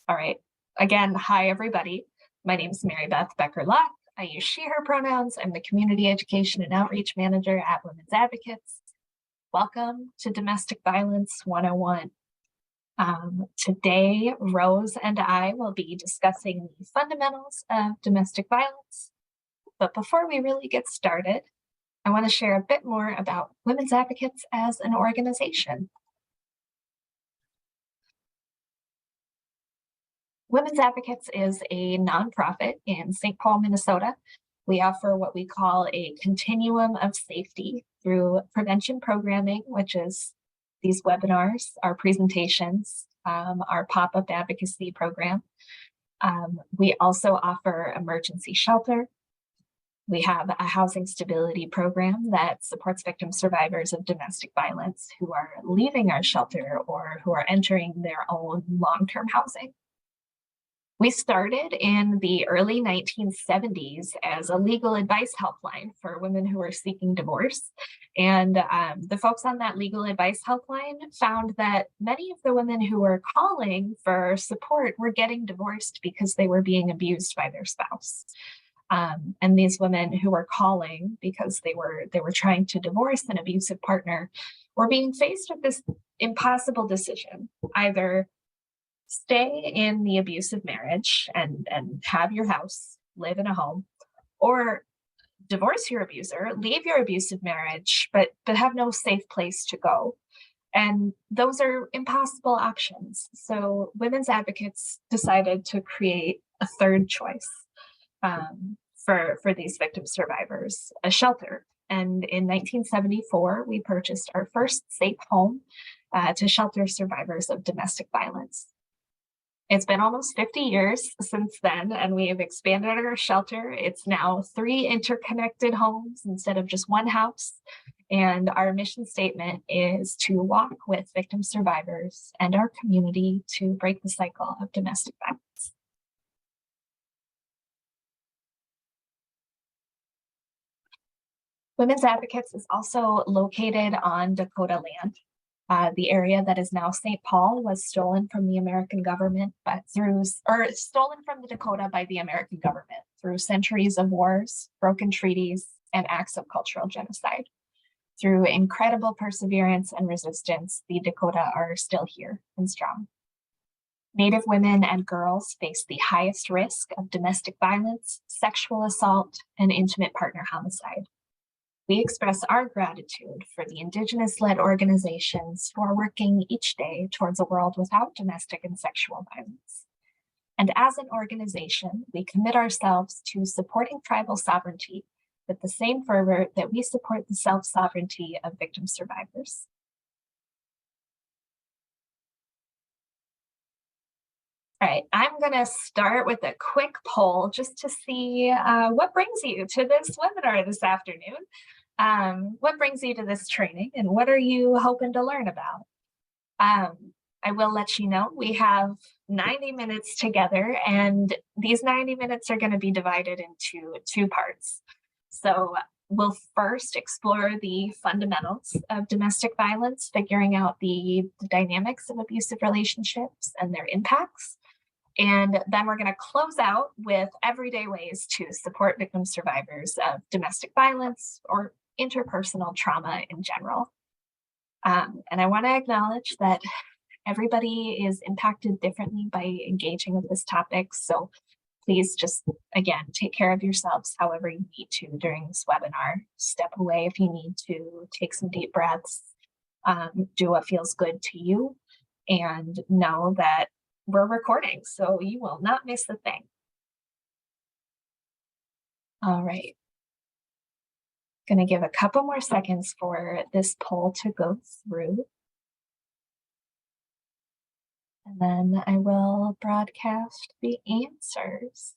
All right. Again, hi, everybody. My name is Mary Beth Becker-Luck. I use she, her pronouns. I'm the Community Education and Outreach Manager at Women's Advocates. Welcome to Domestic Violence 101. Today, Rose and I will be discussing the fundamentals of domestic violence. But before we really get started, I want to share a bit more about Women's Advocates as an organization. Women's Advocates is a nonprofit in St. Paul, Minnesota. We offer what we call a continuum of safety through prevention programming, which is these webinars, our presentations, our pop-up advocacy program. We also offer emergency shelter. We have a housing stability program that supports victim survivors of domestic violence who are leaving our shelter or who are entering their own long-term housing. We started in the early 1970s as a legal advice helpline for women who were seeking divorce. And the folks on that legal advice helpline found that many of the women who were calling for support were getting divorced because they were being abused by their spouse. And these women who were calling because they were trying to divorce an abusive partner were being faced with this impossible decision: either stay in the abusive marriage and have your house, live in a home, or divorce your abuser, leave your abusive marriage, but have no safe place to go. And those are impossible options. So Women's Advocates decided to create a third choice for these victim survivors: a shelter. And in 1974, we purchased our first safe home to shelter survivors of domestic violence. It's been almost 50 years since then, and we have expanded our shelter. It's now 3 interconnected homes instead of just one house. And our mission statement is to walk with victim survivors and our community to break the cycle of domestic violence. Women's Advocates is also located on Dakota land. The area that is now St. Paul was stolen from the American government, stolen from the Dakota by the American government through centuries of wars, broken treaties, and acts of cultural genocide. Through incredible perseverance and resistance, the Dakota are still here and strong. Native women and girls face the highest risk of domestic violence, sexual assault, and intimate partner homicide. We express our gratitude for the Indigenous-led organizations who are working each day towards a world without domestic and sexual violence. And as an organization, we commit ourselves to supporting tribal sovereignty with the same fervor that we support the self-sovereignty of victim survivors. All right, I'm going to start with a quick poll just to see what brings you to this webinar this afternoon. What brings you to this training, and what are you hoping to learn about? I will let you know we have 90 minutes together, and these 90 minutes are going to be divided into 2 parts. So we'll first explore the fundamentals of domestic violence, figuring out the dynamics of abusive relationships and their impacts. And then we're going to close out with everyday ways to support victim survivors of domestic violence or interpersonal trauma in general. And I want to acknowledge that everybody is impacted differently by engaging with this topic. So please just, again, take care of yourselves however you need to during this webinar. Step away if you need to, take some deep breaths, do what feels good to you, and know that we're recording, so you will not miss a thing. All right. Going to give a couple more seconds for this poll to go through. And then I will broadcast the answers.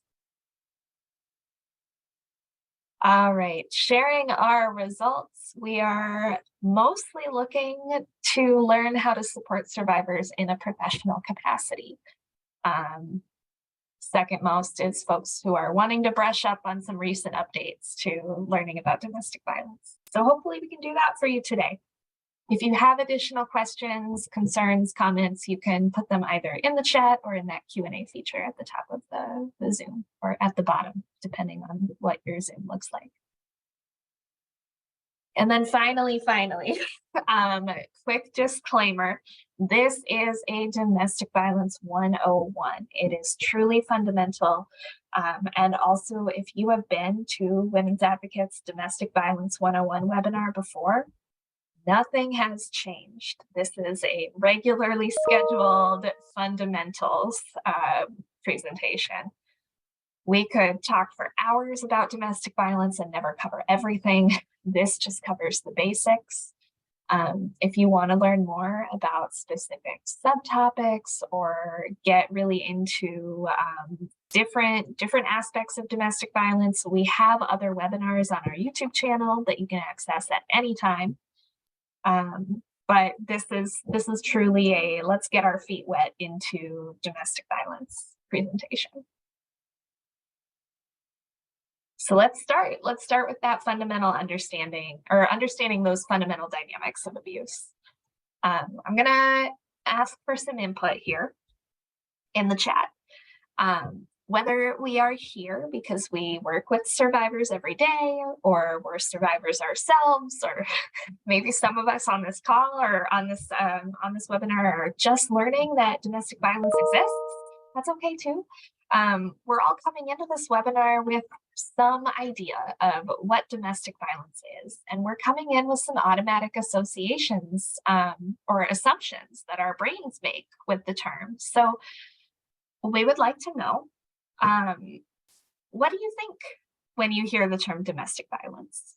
All right, sharing our results. We are mostly looking to learn how to support survivors in a professional capacity. Second most is folks who are wanting to brush up on some recent updates to learning about domestic violence. So hopefully we can do that for you today. If you have additional questions, concerns, comments, you can put them either in the chat or in that Q&A feature at the top of the Zoom, or at the bottom, depending on what your Zoom looks like. And then finally, quick disclaimer, this is a Domestic Violence 101. It is truly fundamental. And also, if you have been to Women's Advocates Domestic Violence 101 webinar before, nothing has changed. This is a regularly scheduled fundamentals presentation. We could talk for hours about domestic violence and never cover everything. This just covers the basics. If you want to learn more about specific subtopics or get really into different aspects of domestic violence, we have other webinars on our YouTube channel that you can access at any time. But this is truly a let's get our feet wet into domestic violence presentation. So let's start with that fundamental understanding, or understanding those fundamental dynamics of abuse. I'm gonna ask for some input here in the chat. Whether we are here because we work with survivors every day, or we're survivors ourselves, or maybe some of us on this call or on this webinar are just learning that domestic violence exists, that's okay too. We're all coming into this webinar with some idea of what domestic violence is, and we're coming in with some automatic associations or assumptions that our brains make with the term. So we would like to know, what do you think when you hear the term domestic violence?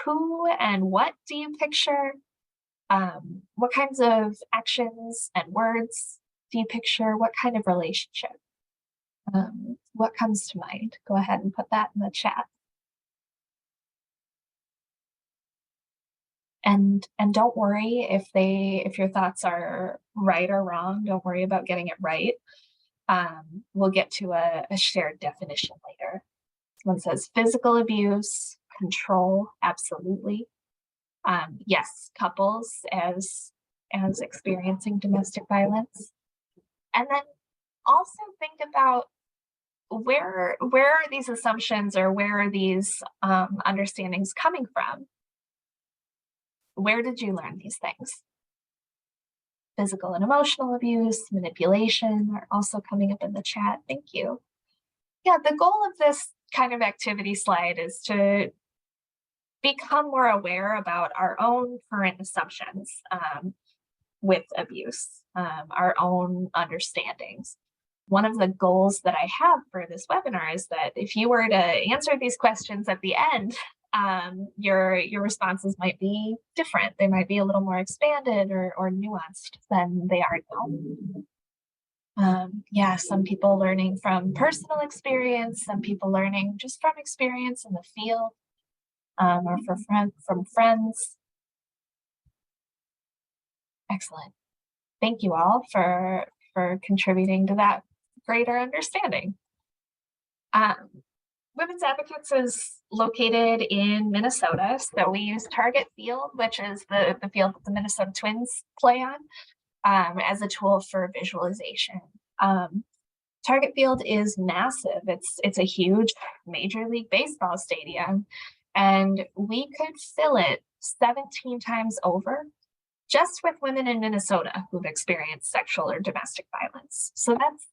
Who and what do you picture? What kinds of actions and words do you picture? What kind of relationship? What comes to mind? Go ahead and put that in the chat. And don't worry if your thoughts are right or wrong. Don't worry about getting it right. We'll get to a shared definition later. One says physical abuse, control, absolutely. Yes, couples as experiencing domestic violence. And then also think about where are these assumptions, or where are these understandings coming from? Where did you learn these things? Physical and emotional abuse, manipulation are also coming up in the chat. Thank you. Yeah, the goal of this kind of activity slide is to become more aware about our own current assumptions with abuse, our own understandings. One of the goals that I have for this webinar is that if you were to answer these questions at the end, your responses might be different. They might be a little more expanded or nuanced than they are now. Yeah, some people learning from personal experience, some people learning just from experience in the field, or from friends. Excellent. Thank you all for contributing to that greater understanding. Women's Advocates is located in Minnesota, so we use Target Field, which is the field that the Minnesota Twins play on, as a tool for visualization. Target Field is massive. It's a huge Major League Baseball stadium, and we could fill it 17 times over just with women in Minnesota who've experienced sexual or domestic violence. So that's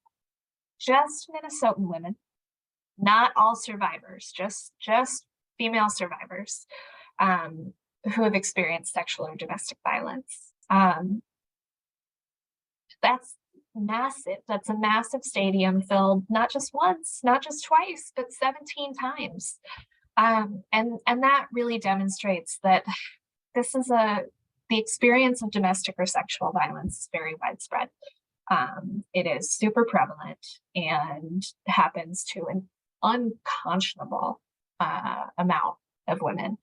just Minnesotan women, not all survivors, just female survivors who have experienced sexual or domestic violence. That's massive. That's a massive stadium filled not just once, not just twice, but 17 times. And that really demonstrates that this is the experience of domestic or sexual violence is very widespread. It is super prevalent and happens to an unconscionable amount of women.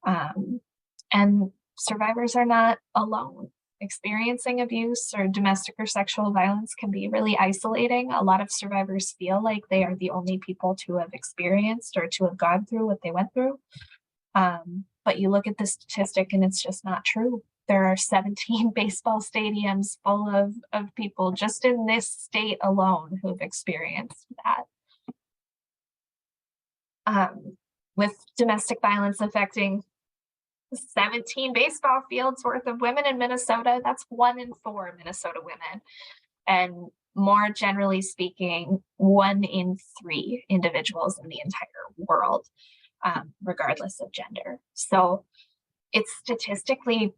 And survivors are not alone. Experiencing abuse or domestic or sexual violence can be really isolating. A lot of survivors feel like they are the only people to have experienced or to have gone through what they went through. But you look at the statistic and it's just not true. There are 17 baseball stadiums full of people just in this state alone who've experienced that. With domestic violence affecting 17 baseball fields worth of women in Minnesota, that's 1 in 4 Minnesota women. And more generally speaking, 1 in 3 individuals in the entire world, regardless of gender. So it's statistically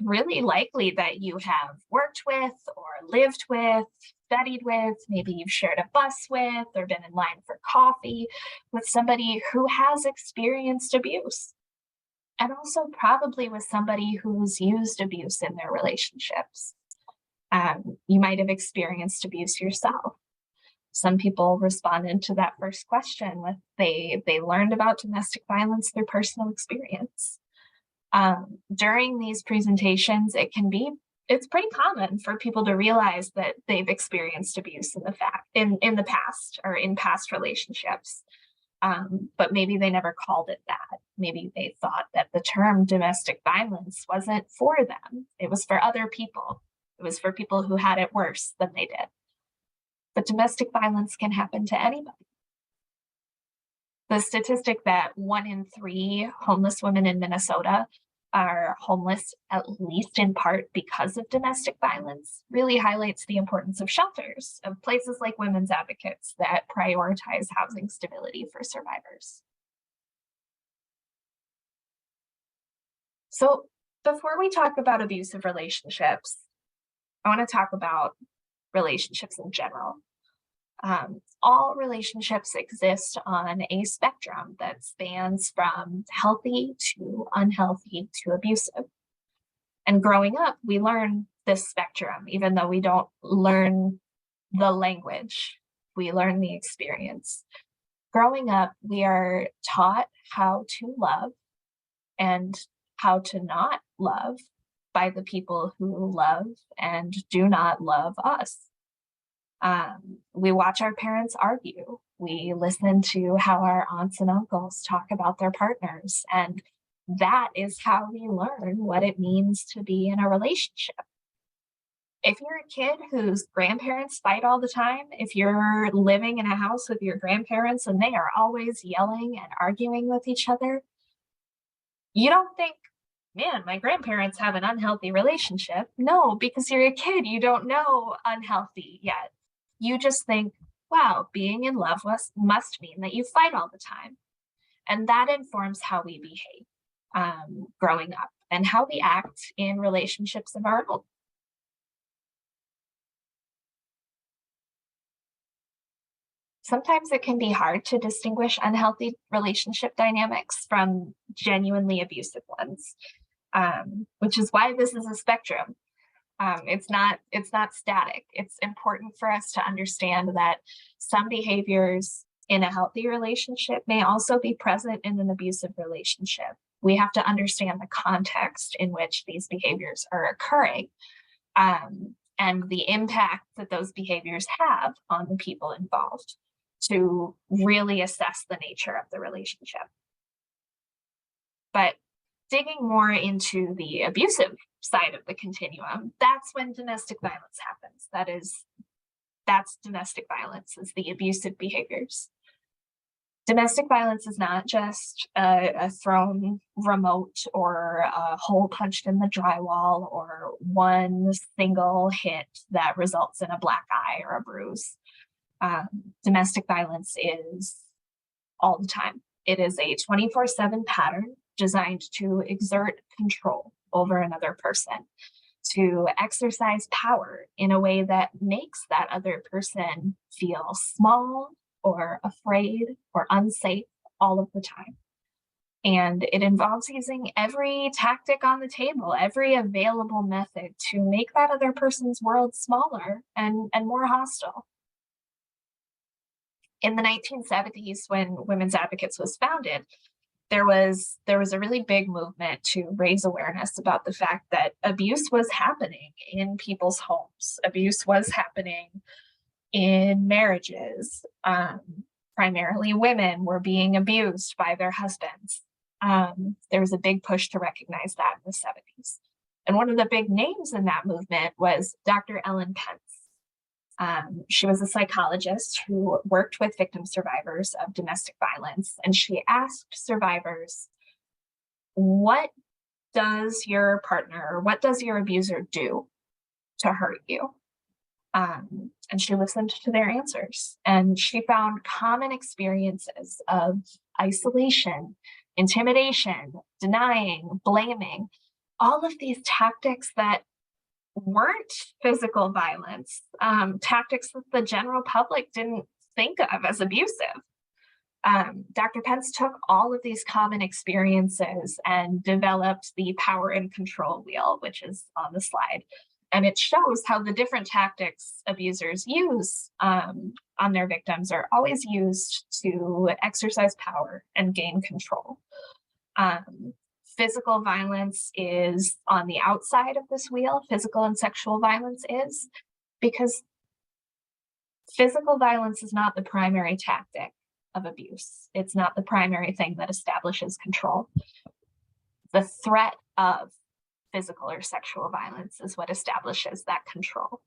really likely that you have worked with or lived with, studied with, maybe you've shared a bus with or been in line for coffee with somebody who has experienced abuse. And also probably with somebody who's used abuse in their relationships. You might have experienced abuse yourself. Some people responded to that first question with they learned about domestic violence through personal experience. During these presentations, it's pretty common for people to realize that they've experienced abuse in the past or in past relationships. But maybe they never called it that. Maybe they thought that the term domestic violence wasn't for them. It was for other people. It was for people who had it worse than they did. But domestic violence can happen to anybody. The statistic that 1 in 3 homeless women in Minnesota are homeless, at least in part because of domestic violence, really highlights the importance of shelters, of places like women's advocates that prioritize housing stability for survivors. So before we talk about abusive relationships, I want to talk about relationships in general. All relationships exist on a spectrum that spans from healthy to unhealthy to abusive. And growing up, we learn this spectrum, even though we don't learn the language, we learn the experience. Growing up, we are taught how to love and how to not love by the people who love and do not love us. We watch our parents argue. We listen to how our aunts and uncles talk about their partners. And that is how we learn what it means to be in a relationship. If you're a kid whose grandparents fight all the time, if you're living in a house with your grandparents and they are always yelling and arguing with each other, you don't think, man, my grandparents have an unhealthy relationship. No, because you're a kid, you don't know unhealthy yet. You just think, wow, being in love must mean that you fight all the time. And that informs how we behave growing up and how we act in relationships of our own. Sometimes it can be hard to distinguish unhealthy relationship dynamics from genuinely abusive ones, which is why this is a spectrum. It's not static. It's important for us to understand that some behaviors in a healthy relationship may also be present in an abusive relationship. We have to understand the context in which these behaviors are occurring, and the impact that those behaviors have on the people involved to really assess the nature of the relationship. But digging more into the abusive side of the continuum, that's when domestic violence happens. That's domestic violence, is the abusive behaviors. Domestic violence is not just a thrown remote or a hole punched in the drywall or one single hit that results in a black eye or a bruise. Domestic violence is all the time. It is a 24/7 pattern designed to exert control over another person, to exercise power in a way that makes that other person feel small or afraid or unsafe all of the time. And it involves using every tactic on the table, every available method to make that other person's world smaller and more hostile. In the 1970s, when Women's Advocates was founded, there was a really big movement to raise awareness about the fact that abuse was happening in people's homes. Abuse was happening in marriages. Primarily women were being abused by their husbands. There was a big push to recognize that in the 70s. And one of the big names in that movement was Dr. Ellen Pence. She was a psychologist who worked with victim survivors of domestic violence, and she asked survivors, what does your partner or what does your abuser do to hurt you? And she listened to their answers, and she found common experiences of isolation, intimidation, denying, blaming, all of these tactics that weren't physical violence, tactics that the general public didn't think of as abusive. Dr. Pence took all of these common experiences and developed the power and control wheel, which is on the slide. And it shows how the different tactics abusers use on their victims are always used to exercise power and gain control. Physical violence is on the outside of this wheel, physical and sexual violence is, because physical violence is not the primary tactic of abuse. It's not the primary thing that establishes control. The threat of physical or sexual violence is what establishes that control.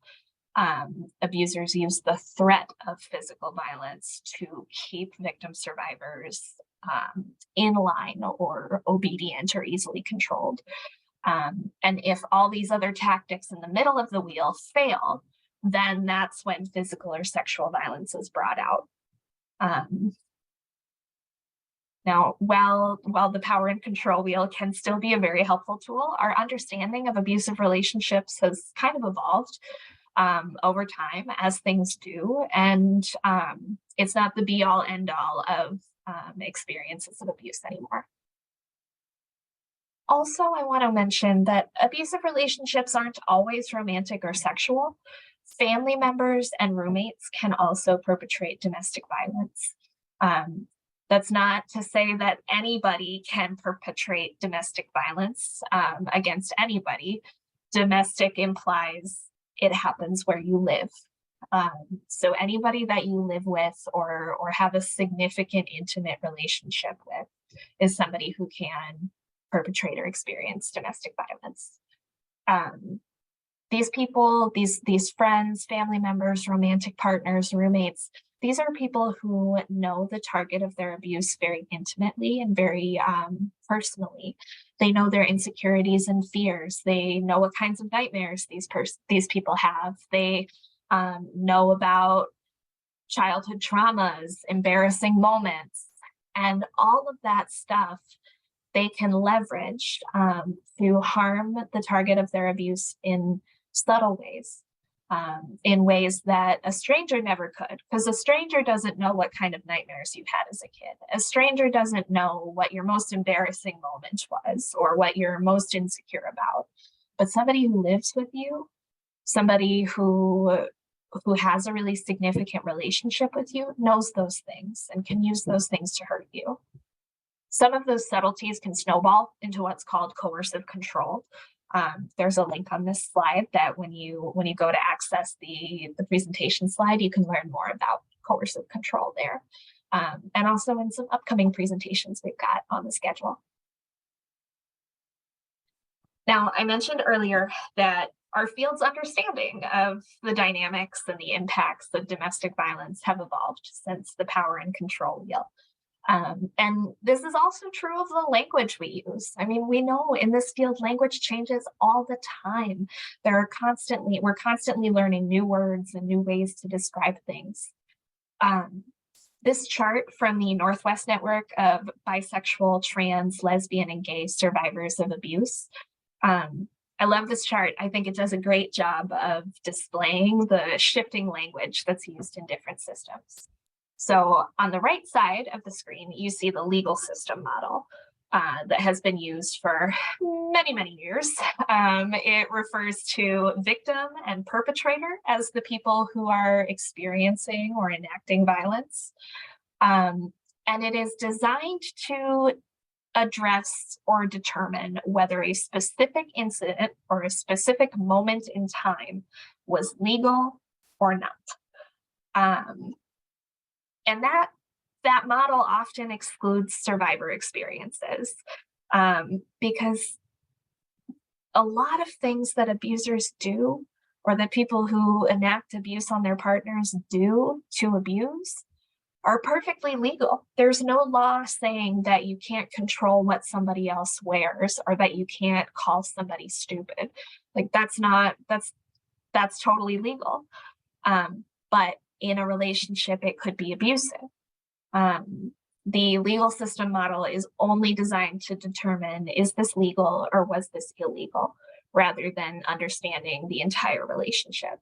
Abusers use the threat of physical violence to keep victim survivors in line or obedient or easily controlled. And if all these other tactics in the middle of the wheel fail, then that's when physical or sexual violence is brought out. Now, while the power and control wheel can still be a very helpful tool, our understanding of abusive relationships has kind of evolved over time, as things do, and it's not the be-all, end-all of experiences of abuse anymore. Also, I want to mention that abusive relationships aren't always romantic or sexual. Family members and roommates can also perpetrate domestic violence. That's not to say that anybody can perpetrate domestic violence against anybody. Domestic implies it happens where you live. So anybody that you live with or have a significant intimate relationship with is somebody who can perpetrate or experience domestic violence. These people, these friends, family members, romantic partners, roommates, these are people who know the target of their abuse very intimately and very personally. They know their insecurities and fears. They know what kinds of nightmares these people have. They know about childhood traumas, embarrassing moments, and all of that stuff they can leverage to harm the target of their abuse in subtle ways. In ways that a stranger never could, because a stranger doesn't know what kind of nightmares you've had as a kid. A stranger doesn't know what your most embarrassing moment was or what you're most insecure about. But somebody who lives with you, somebody who has a really significant relationship with you, knows those things and can use those things to hurt you. Some of those subtleties can snowball into what's called coercive control. There's a link on this slide that when you go to access the presentation slide, you can learn more about coercive control there. And also in some upcoming presentations we've got on the schedule. Now, I mentioned earlier that our field's understanding of the dynamics and the impacts of domestic violence have evolved since the power and control wheel. And this is also true of the language we use. I mean, we know in this field, language changes all the time. We're constantly learning new words and new ways to describe things. This chart from the Northwest Network of Bisexual, Trans, Lesbian, and Gay Survivors of Abuse. I love this chart. I think it does a great job of displaying the shifting language that's used in different systems. So on the right side of the screen, you see the legal system model that has been used for many, many years. It refers to victim and perpetrator as the people who are experiencing or enacting violence. And it is designed to address or determine whether a specific incident or a specific moment in time was legal or not. And that model often excludes survivor experiences because a lot of things that abusers do, or that people who enact abuse on their partners do to abuse, are perfectly legal. There's no law saying that you can't control what somebody else wears or that you can't call somebody stupid. Like that's totally legal. But in a relationship, it could be abusive. The legal system model is only designed to determine, is this legal or was this illegal, rather than understanding the entire relationship.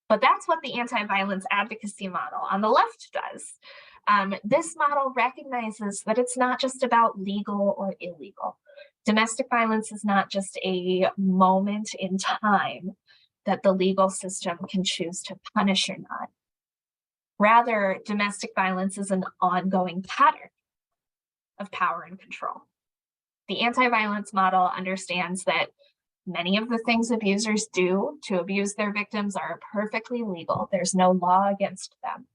But that's what the anti-violence advocacy model on the left does. This model recognizes that it's not just about legal or illegal. Domestic violence is not just a moment in time that the legal system can choose to punish or not. Rather, domestic violence is an ongoing pattern of power and control. The anti-violence model understands that many of the things abusers do to abuse their victims are perfectly legal. There's no law against them.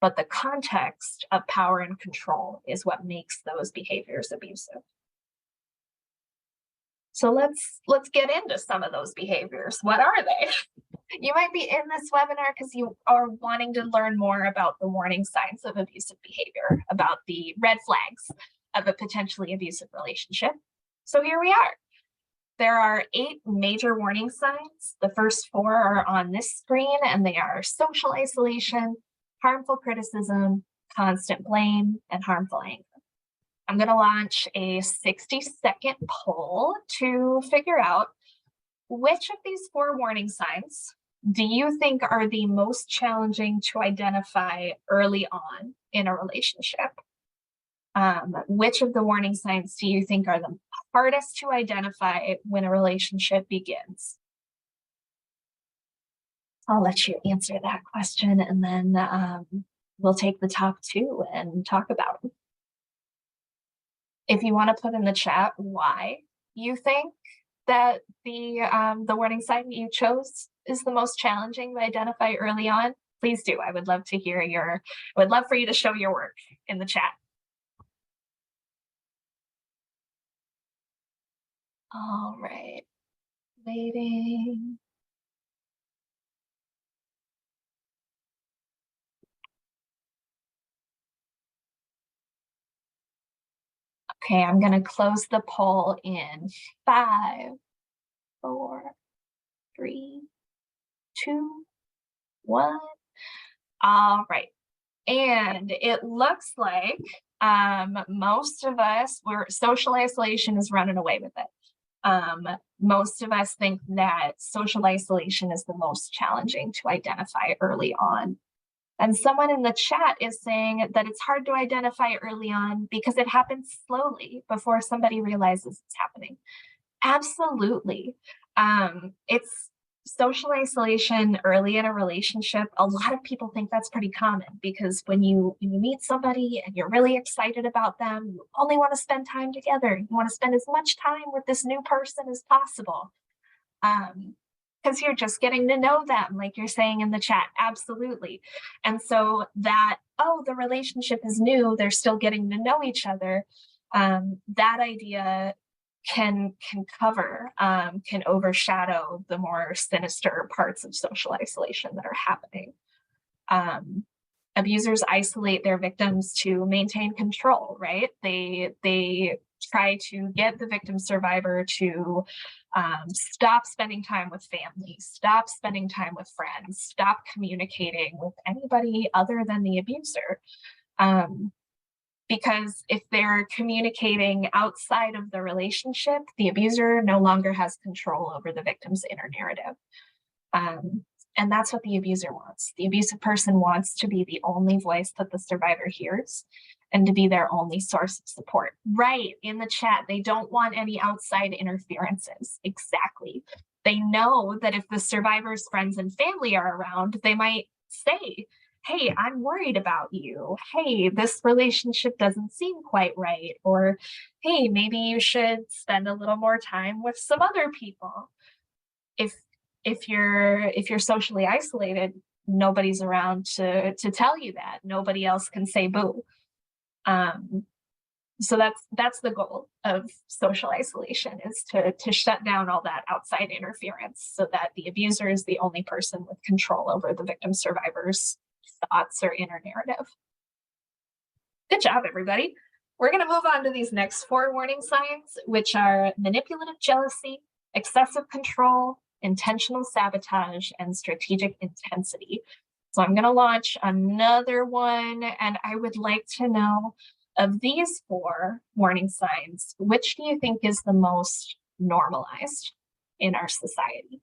But the context of power and control is what makes those behaviors abusive. So let's get into some of those behaviors. What are they? You might be in this webinar because you are wanting to learn more about the warning signs of abusive behavior, about the red flags of a potentially abusive relationship. So here we are. There are 8 major warning signs. The first 4 are on this screen, and they are social isolation, harmful criticism, constant blame, and harmful anger. I'm going to launch a 60-second poll to figure out which of these 4 warning signs do you think are the most challenging to identify early on in a relationship? Which of the warning signs do you think are the hardest to identify when a relationship begins? I'll let you answer that question, and then we'll take the top 2 and talk about them. If you want to put in the chat why you think that the warning sign you chose is the most challenging to identify early on, please do. I would love to hear I would love for you to show your work in the chat. All right, waiting. Okay, I'm going to close the poll in 5, 4, 3, 2, 1. All right. And it looks like most of us, social isolation is running away with it. Most of us think that social isolation is the most challenging to identify early on. And someone in the chat is saying that it's hard to identify early on because it happens slowly before somebody realizes it's happening. Absolutely. It's social isolation early in a relationship. A lot of people think that's pretty common because when you meet somebody and you're really excited about them, you only want to spend time together. You want to spend as much time with this new person as possible. Because you're just getting to know them, like you're saying in the chat. Absolutely. And so that, oh, the relationship is new, they're still getting to know each other, that idea can overshadow the more sinister parts of social isolation that are happening. Abusers isolate their victims to maintain control, right? They try to get the victim survivor to stop spending time with family, stop spending time with friends, stop communicating with anybody other than the abuser. Because if they're communicating outside of the relationship, the abuser no longer has control over the victim's inner narrative. And that's what the abuser wants. The abusive person wants to be the only voice that the survivor hears and to be their only source of support. Right, in the chat, they don't want any outside interferences. Exactly. They know that if the survivor's friends and family are around, they might say, hey, I'm worried about you. Hey, this relationship doesn't seem quite right. Or, hey, maybe you should spend a little more time with some other people. If you're socially isolated, nobody's around to tell you that. Nobody else can say boo. So that's the goal of social isolation, is to shut down all that outside interference so that the abuser is the only person with control over the victim survivor's thoughts or inner narrative. Good job, everybody. We're going to move on to these next 4 warning signs, which are manipulative jealousy, excessive control, intentional sabotage, and strategic intensity. So I'm going to launch another one, and I would like to know, of these 4 warning signs, which do you think is the most normalized in our society?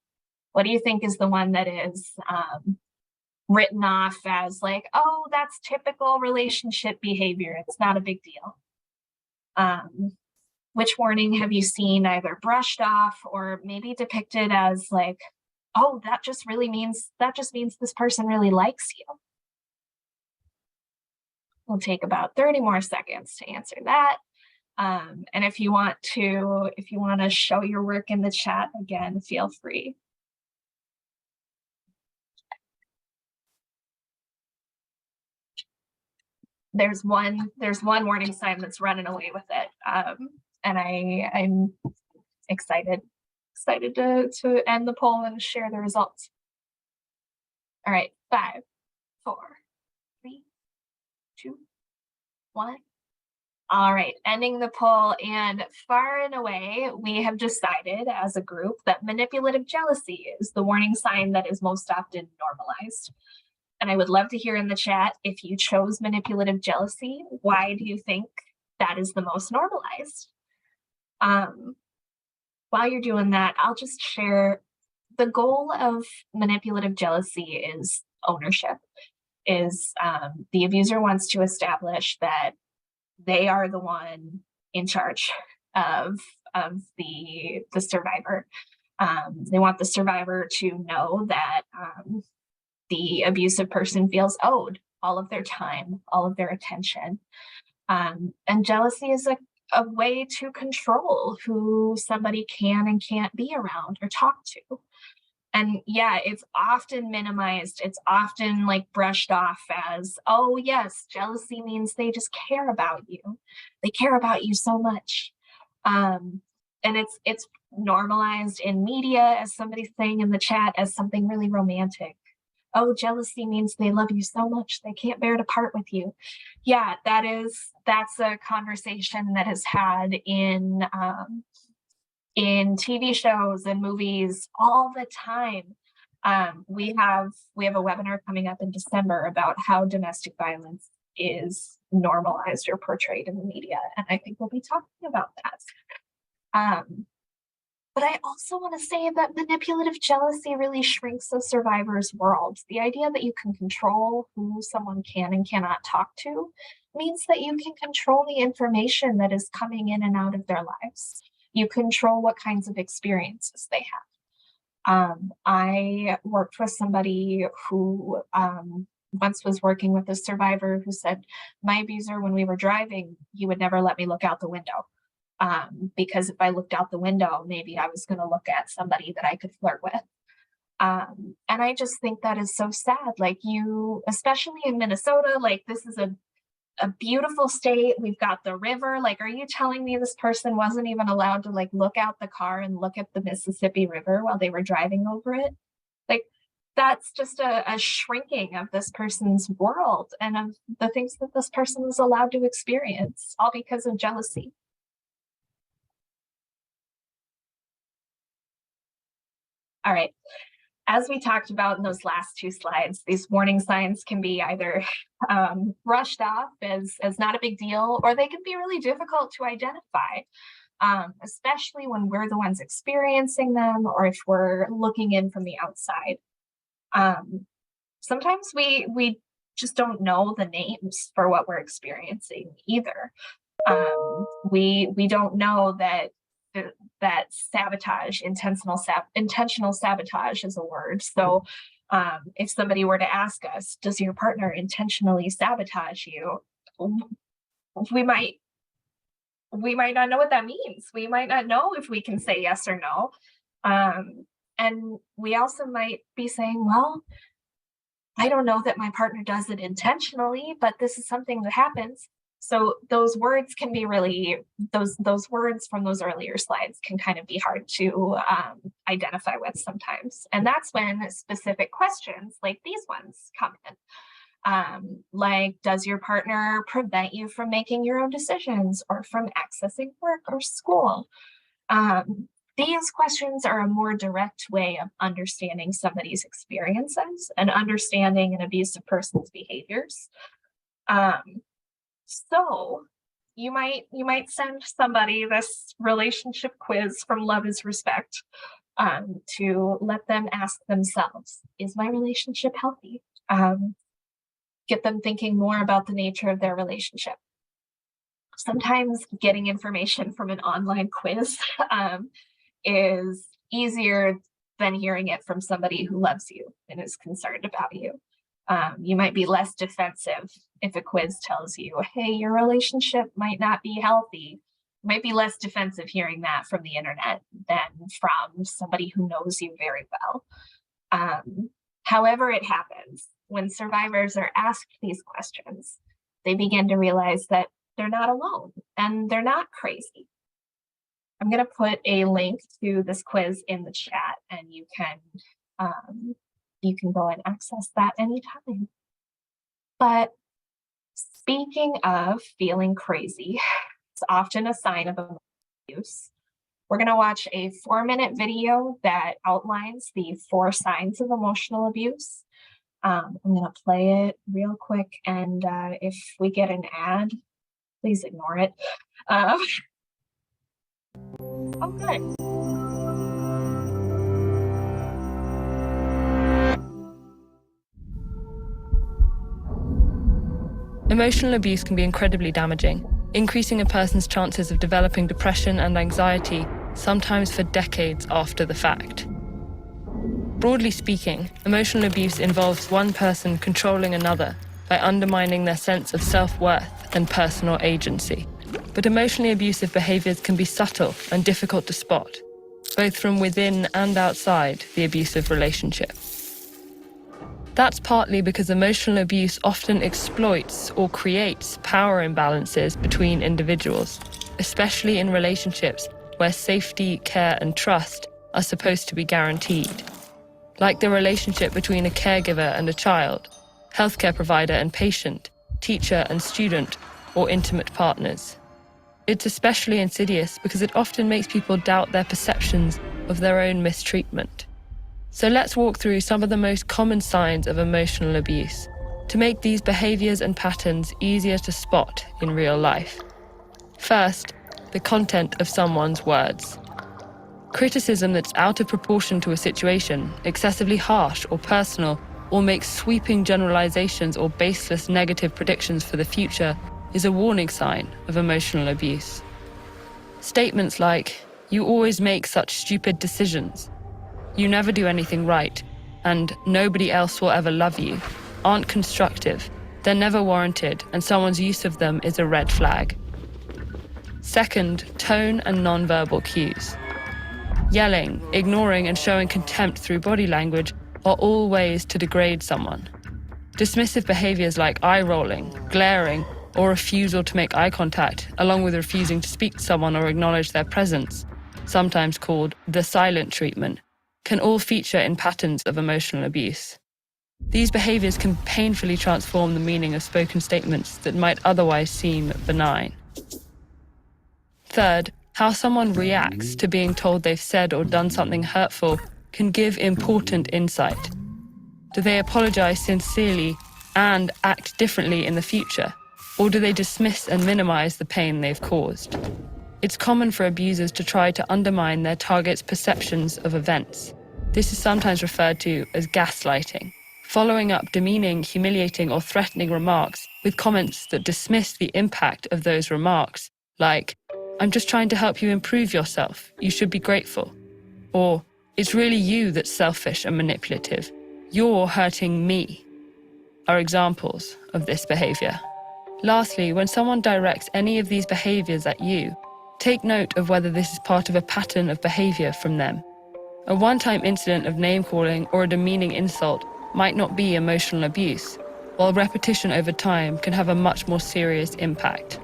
What do you think is the one that is written off as like, oh, that's typical relationship behavior, it's not a big deal? Which warning have you seen either brushed off or maybe depicted as like, oh, that just means this person really likes you? We'll take about 30 more seconds to answer that. And if you want to show your work in the chat, again, feel free. There's one warning sign that's running away with it. And I'm excited to end the poll and share the results. All right, 5, 4, 3, 2, 1. All right, ending the poll, and far and away, we have decided as a group that manipulative jealousy is the warning sign that is most often normalized. And I would love to hear in the chat, if you chose manipulative jealousy, why do you think that is the most normalized? While you're doing that, I'll just share the goal of manipulative jealousy is ownership. Is the abuser wants to establish that they are the one in charge of the survivor. They want the survivor to know that the abusive person feels owed all of their time, all of their attention. And jealousy is a way to control who somebody can and can't be around or talk to. And yeah, it's often minimized. It's often like brushed off as, oh yes, jealousy means they just care about you. They care about you so much. And it's normalized in media, as somebody's saying in the chat, as something really romantic. Oh, jealousy means they love you so much they can't bear to part with you. Yeah, that's a conversation that is had in TV shows and movies all the time. We have a webinar coming up in December about how domestic violence is normalized or portrayed in the media, and I think we'll be talking about that. But I also want to say that manipulative jealousy really shrinks the survivor's world. The idea that you can control who someone can and cannot talk to means that you can control the information that is coming in and out of their lives. You control what kinds of experiences they have. I worked with somebody who once was working with a survivor who said, my abuser, when we were driving, he would never let me look out the window. Because if I looked out the window, maybe I was going to look at somebody that I could flirt with. And I just think that is so sad. Like, you, especially in Minnesota, like, this is a beautiful state. We've got the river. Like, are you telling me this person wasn't even allowed to like look out the car and look at the Mississippi River while they were driving over it? Like, that's just a shrinking of this person's world and of the things that this person was allowed to experience, all because of jealousy. All right. As we talked about in those last 2 slides, these warning signs can be either brushed off as not a big deal, or they can be really difficult to identify, especially when we're the ones experiencing them, or if we're looking in from the outside. Sometimes we just don't know the names for what we're experiencing either. We don't know that sabotage, intentional sabotage is a word. So if somebody were to ask us, does your partner intentionally sabotage you? We might not know what that means. We might not know if we can say yes or no. And we also might be saying, well, I don't know that my partner does it intentionally, but this is something that happens. So those words can be really, those words from those earlier slides can kind of be hard to identify with sometimes. And that's when specific questions like these ones come in. Like, does your partner prevent you from making your own decisions or from accessing work or school? These questions are a more direct way of understanding somebody's experiences and understanding an abusive person's behaviors. So you might send somebody this relationship quiz from Love is Respect to let them ask themselves, is my relationship healthy? Get them thinking more about the nature of their relationship. Sometimes getting information from an online quiz is easier than hearing it from somebody who loves you and is concerned about you. You might be less defensive if a quiz tells you, hey, your relationship might not be healthy. You might be less defensive hearing that from the internet than from somebody who knows you very well. However it happens, when survivors are asked these questions, they begin to realize that they're not alone and they're not crazy. I'm going to put a link to this quiz in the chat, and you can go and access that anytime. But speaking of feeling crazy, it's often a sign of emotional abuse. We're going to watch a 4-minute video that outlines the 4 signs of emotional abuse. I'm going to play it real quick, and if we get an ad, please ignore it. Oh, good. Emotional abuse can be incredibly damaging, increasing a person's chances of developing depression and anxiety, sometimes for decades after the fact. Broadly speaking, emotional abuse involves one person controlling another by undermining their sense of self-worth and personal agency. But emotionally abusive behaviors can be subtle and difficult to spot, both from within and outside the abusive relationship. That's partly because emotional abuse often exploits or creates power imbalances between individuals, especially in relationships where safety, care, and trust are supposed to be guaranteed. Like the relationship between a caregiver and a child, healthcare provider and patient, teacher and student, or intimate partners. It's especially insidious because it often makes people doubt their perceptions of their own mistreatment. So let's walk through some of the most common signs of emotional abuse to make these behaviors and patterns easier to spot in real life. First, the content of someone's words. Criticism that's out of proportion to a situation, excessively harsh or personal, or makes sweeping generalizations or baseless negative predictions for the future is a warning sign of emotional abuse. Statements like, "You always make such stupid decisions," "You never do anything right," and "Nobody else will ever love you," aren't constructive, they're never warranted, and someone's use of them is a red flag. Second, tone and nonverbal cues. Yelling, ignoring, and showing contempt through body language are all ways to degrade someone. Dismissive behaviors like eye-rolling, glaring, or refusal to make eye contact, along with refusing to speak to someone or acknowledge their presence, sometimes called the silent treatment, can all feature in patterns of emotional abuse. These behaviors can painfully transform the meaning of spoken statements that might otherwise seem benign. Third, how someone reacts to being told they've said or done something hurtful can give important insight. Do they apologize sincerely and act differently in the future? Or do they dismiss and minimize the pain they've caused? It's common for abusers to try to undermine their target's perceptions of events. This is sometimes referred to as gaslighting, following up demeaning, humiliating, or threatening remarks with comments that dismiss the impact of those remarks, like, "I'm just trying to help you improve yourself. You should be grateful." Or, "It's really you that's selfish and manipulative. You're hurting me," are examples of this behavior. Lastly, when someone directs any of these behaviors at you, take note of whether this is part of a pattern of behavior from them. A one-time incident of name-calling or a demeaning insult might not be emotional abuse, while repetition over time can have a much more serious impact.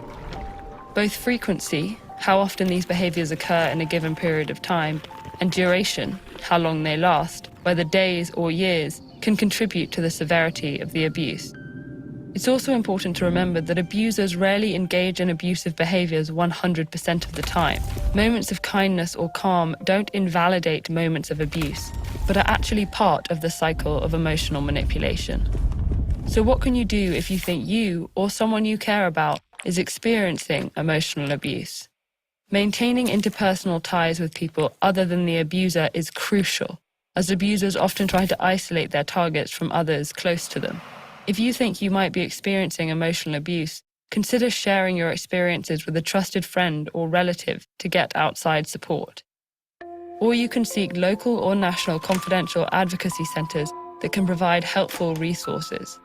Both frequency, how often these behaviours occur in a given period of time, and duration, how long they last, whether days or years, can contribute to the severity of the abuse. It's also important to remember that abusers rarely engage in abusive behaviours 100% of the time. Moments of kindness or calm don't invalidate moments of abuse, but are actually part of the cycle of emotional manipulation. So what can you do if you think you or someone you care about is experiencing emotional abuse? Maintaining interpersonal ties with people other than the abuser is crucial, as abusers often try to isolate their targets from others close to them. If you think you might be experiencing emotional abuse, consider sharing your experiences with a trusted friend or relative to get outside support. Or you can seek local or national confidential advocacy centres that can provide helpful resources.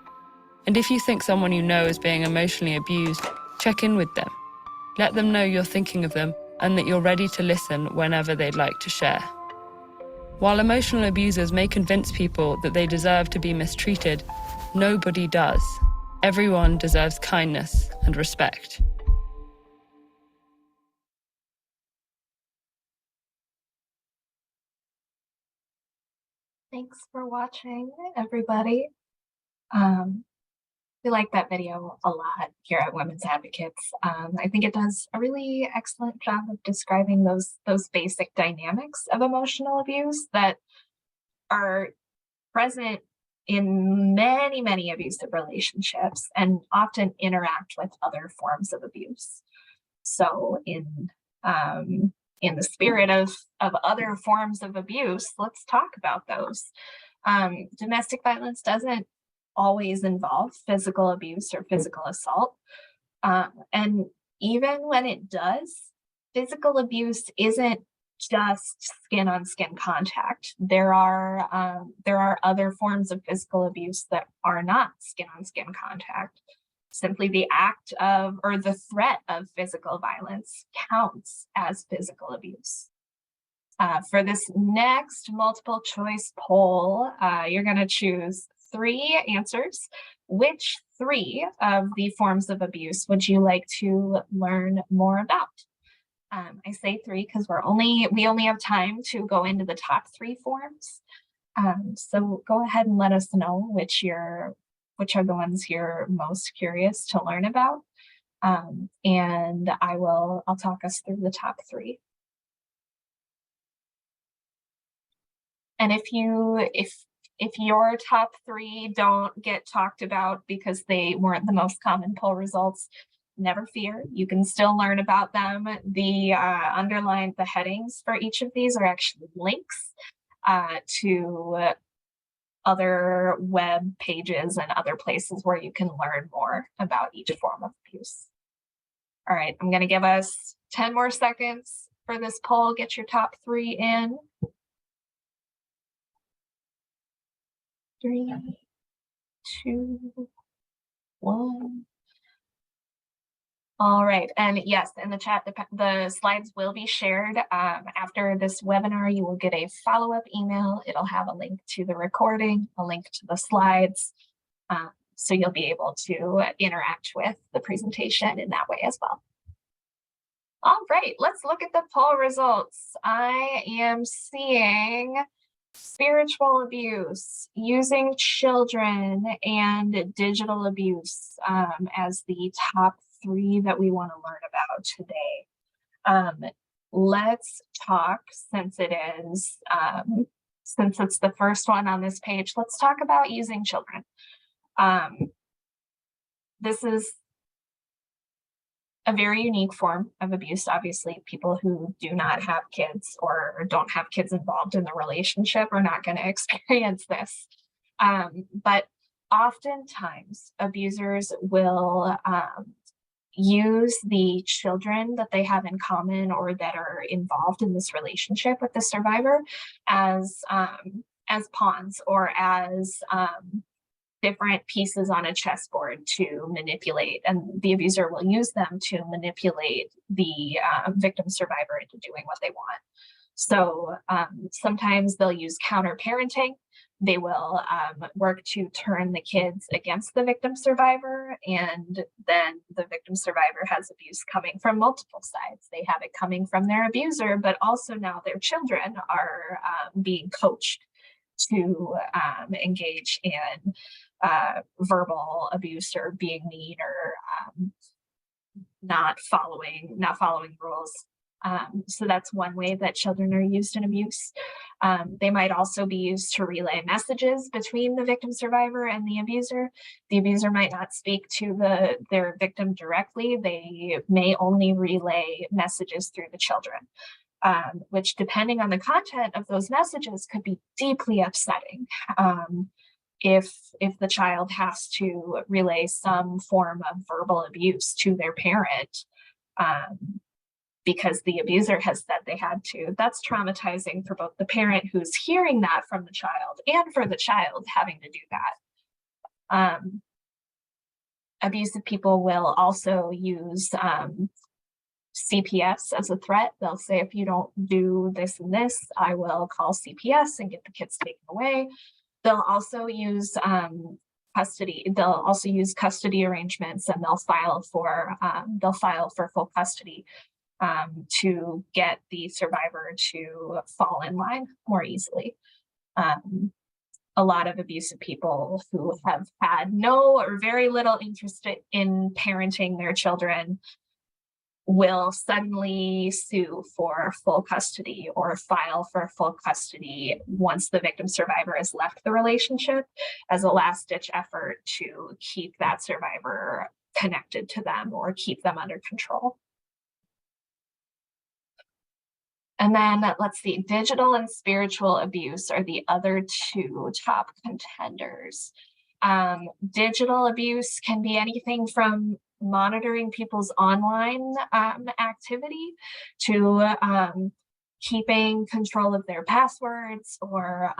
And if you think someone you know is being emotionally abused, check in with them. Let them know you're thinking of them and that you're ready to listen whenever they'd like to share. While emotional abusers may convince people that they deserve to be mistreated, nobody does. Everyone deserves kindness and respect. Thanks for watching, everybody. We like that video a lot here at Women's Advocates. I think it does a really excellent job of describing those basic dynamics of emotional abuse that are present in many abusive relationships and often interact with other forms of abuse. So in the spirit of other forms of abuse, let's talk about those. Domestic violence doesn't always involve physical abuse or physical assault. And even when it does, physical abuse isn't just skin on skin contact. There are other forms of physical abuse that are not skin on skin contact. Simply the act of or the threat of physical violence counts as physical abuse. For this next multiple choice poll, you're going to choose 3 answers. Which 3 of the forms of abuse would you like to learn more about? I say 3 because we only have time to go into the top 3 forms. So go ahead and let us know which are the ones you're most curious to learn about. And I'll talk us through the top 3. And if your top 3 don't get talked about because they weren't the most common poll results, never fear, you can still learn about them. The the headings for each of these are actually links to other web pages and other places where you can learn more about each form of abuse. All right, I'm going to give us 10 more seconds for this poll. Get your top 3 in. 3, 2, 1. All right, and yes, in the chat, the slides will be shared. After this webinar, you will get a follow-up email. It'll have a link to the recording, a link to the slides, so you'll be able to interact with the presentation in that way as well. All right, let's look at the poll results. I am seeing spiritual abuse, using children, and digital abuse as the top 3 that we want to learn about today. Let's talk, since it's the first one on this page, let's talk about using children. This is a very unique form of abuse. Obviously, people who do not have kids or don't have kids involved in the relationship are not going to experience this. But oftentimes, abusers will use the children that they have in common or that are involved in this relationship with the survivor as pawns or as different pieces on a chessboard to manipulate, and the abuser will use them to manipulate the victim survivor into doing what they want. So sometimes they'll use counter parenting, they will work to turn the kids against the victim survivor, and then the victim survivor has abuse coming from multiple sides. They have it coming from their abuser, but also now their children are being coached to engage in verbal abuse or being mean or not following rules. So that's one way that children are used in abuse. They might also be used to relay messages between the victim survivor and the abuser. The abuser might not speak to their victim directly. They may only relay messages through the children, which, depending on the content of those messages, could be deeply upsetting. If the child has to relay some form of verbal abuse to their parent, because the abuser has said they had to, that's traumatizing for both the parent who's hearing that from the child and for the child having to do that. Abusive people will also use CPS as a threat. They'll say, if you don't do this and this, I will call CPS and get the kids taken away. They'll also use custody. They'll also use custody arrangements, and they'll file for full custody to get the survivor to fall in line more easily. A lot of abusive people who have had no or very little interest in parenting their children will suddenly sue for full custody or file for full custody once the victim survivor has left the relationship, as a last-ditch effort to keep that survivor connected to them or keep them under control. And then let's see, digital and spiritual abuse are the other two top contenders. Digital abuse can be anything from monitoring people's online activity to keeping control of their passwords, or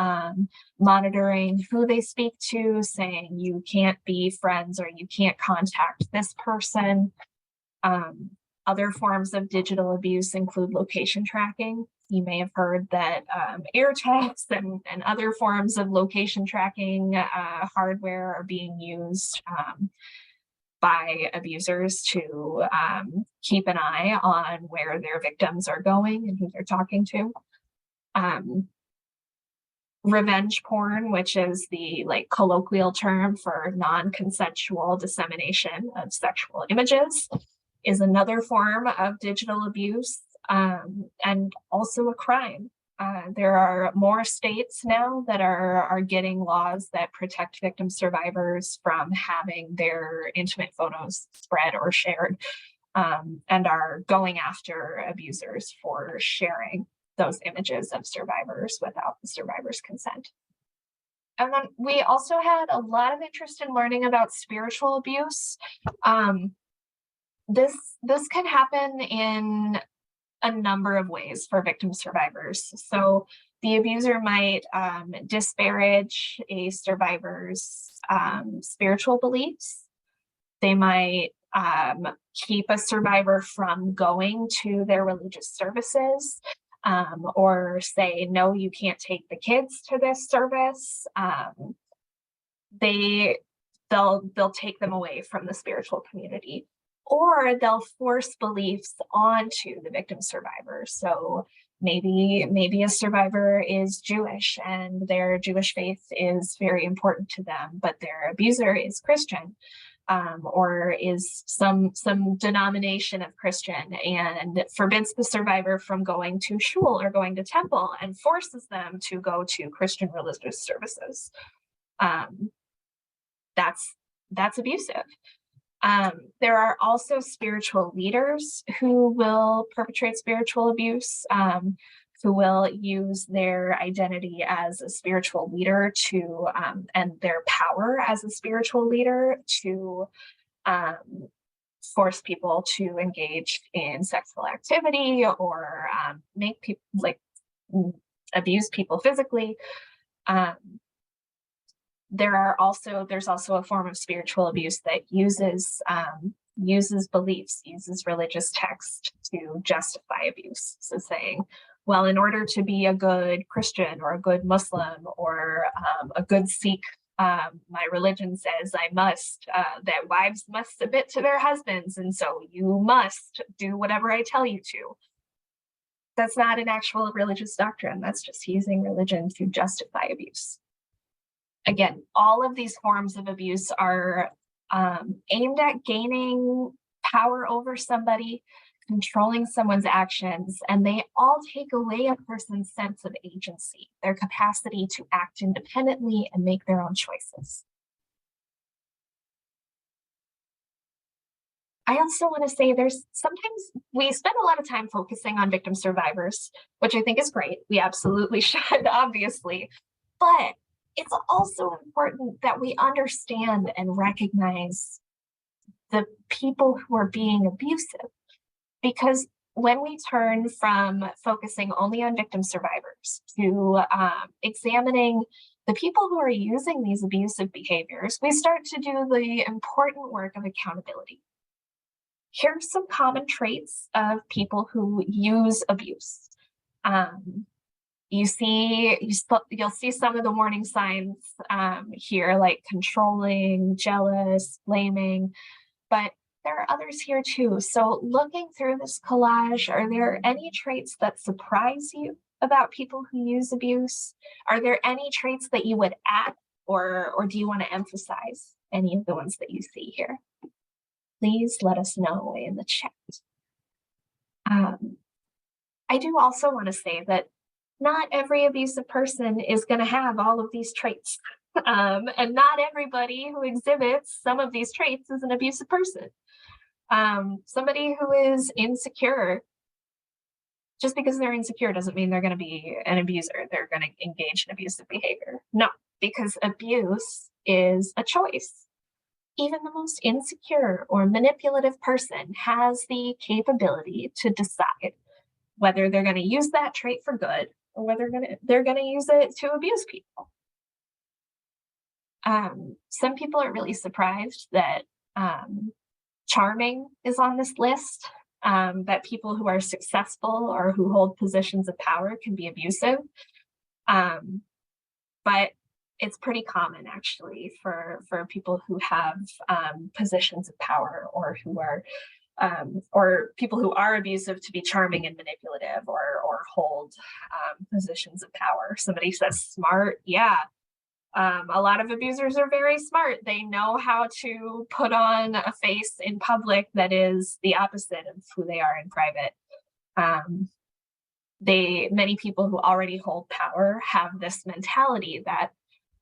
monitoring who they speak to, saying you can't be friends or you can't contact this person. Other forms of digital abuse include location tracking. You may have heard that air tags and other forms of location tracking hardware are being used by abusers to keep an eye on where their victims are going and who they're talking to. Revenge porn, which is the colloquial term for non-consensual dissemination of sexual images, is another form of digital abuse, and also a crime. There are more states now that are getting laws that protect victim survivors from having their intimate photos spread or shared, and are going after abusers for sharing those images of survivors without the survivor's consent. And then we also had a lot of interest in learning about spiritual abuse. This can happen in a number of ways for victim survivors. So the abuser might disparage a survivor's spiritual beliefs. They might keep a survivor from going to their religious services, or say, no, you can't take the kids to this service. They'll take them away from the spiritual community, or they'll force beliefs onto the victim survivor. So maybe a survivor is Jewish and their Jewish faith is very important to them, but their abuser is Christian, or is some denomination of Christian, and forbids the survivor from going to shul or going to temple and forces them to go to Christian religious services. That's abusive. There are also spiritual leaders who will perpetrate spiritual abuse, who will use their identity as a spiritual leader to, and their power as a spiritual leader to force people to engage in sexual activity, or make people abuse people physically. There's also a form of spiritual abuse that uses beliefs, uses religious text to justify abuse. So saying, well, in order to be a good Christian or a good Muslim or a good Sikh, my religion says that wives must submit to their husbands, and so you must do whatever I tell you to. That's not an actual religious doctrine. That's just using religion to justify abuse. Again, all of these forms of abuse are aimed at gaining power over somebody, controlling someone's actions, and they all take away a person's sense of agency, their capacity to act independently and make their own choices. I also want to say sometimes we spend a lot of time focusing on victim survivors, which I think is great. We absolutely should, obviously. But it's also important that we understand and recognize the people who are being abusive. Because when we turn from focusing only on victim survivors to examining the people who are using these abusive behaviors, we start to do the important work of accountability. Here's some common traits of people who use abuse. You'll see some of the warning signs here, like controlling, jealous, blaming, but there are others here too. So looking through this collage, are there any traits that surprise you about people who use abuse? Are there any traits that you would add, or do you want to emphasize any of the ones that you see here? Please let us know in the chat. I do also want to say that not every abusive person is going to have all of these traits. And not everybody who exhibits some of these traits is an abusive person. Somebody who is insecure, just because they're insecure doesn't mean they're going to be an abuser. They're going to engage in abusive behavior. No, because abuse is a choice. Even the most insecure or manipulative person has the capability to decide whether they're going to use that trait for good or whether they're going to use it to abuse people. Some people are really surprised that charming is on this list, that people who are successful or who hold positions of power can be abusive. But it's pretty common actually for people who have positions of power or who are or people who are abusive to be charming and manipulative or hold positions of power. Somebody says smart, yeah. A lot of abusers are very smart. They know how to put on a face in public that is the opposite of who they are in private. Many people who already hold power have this mentality that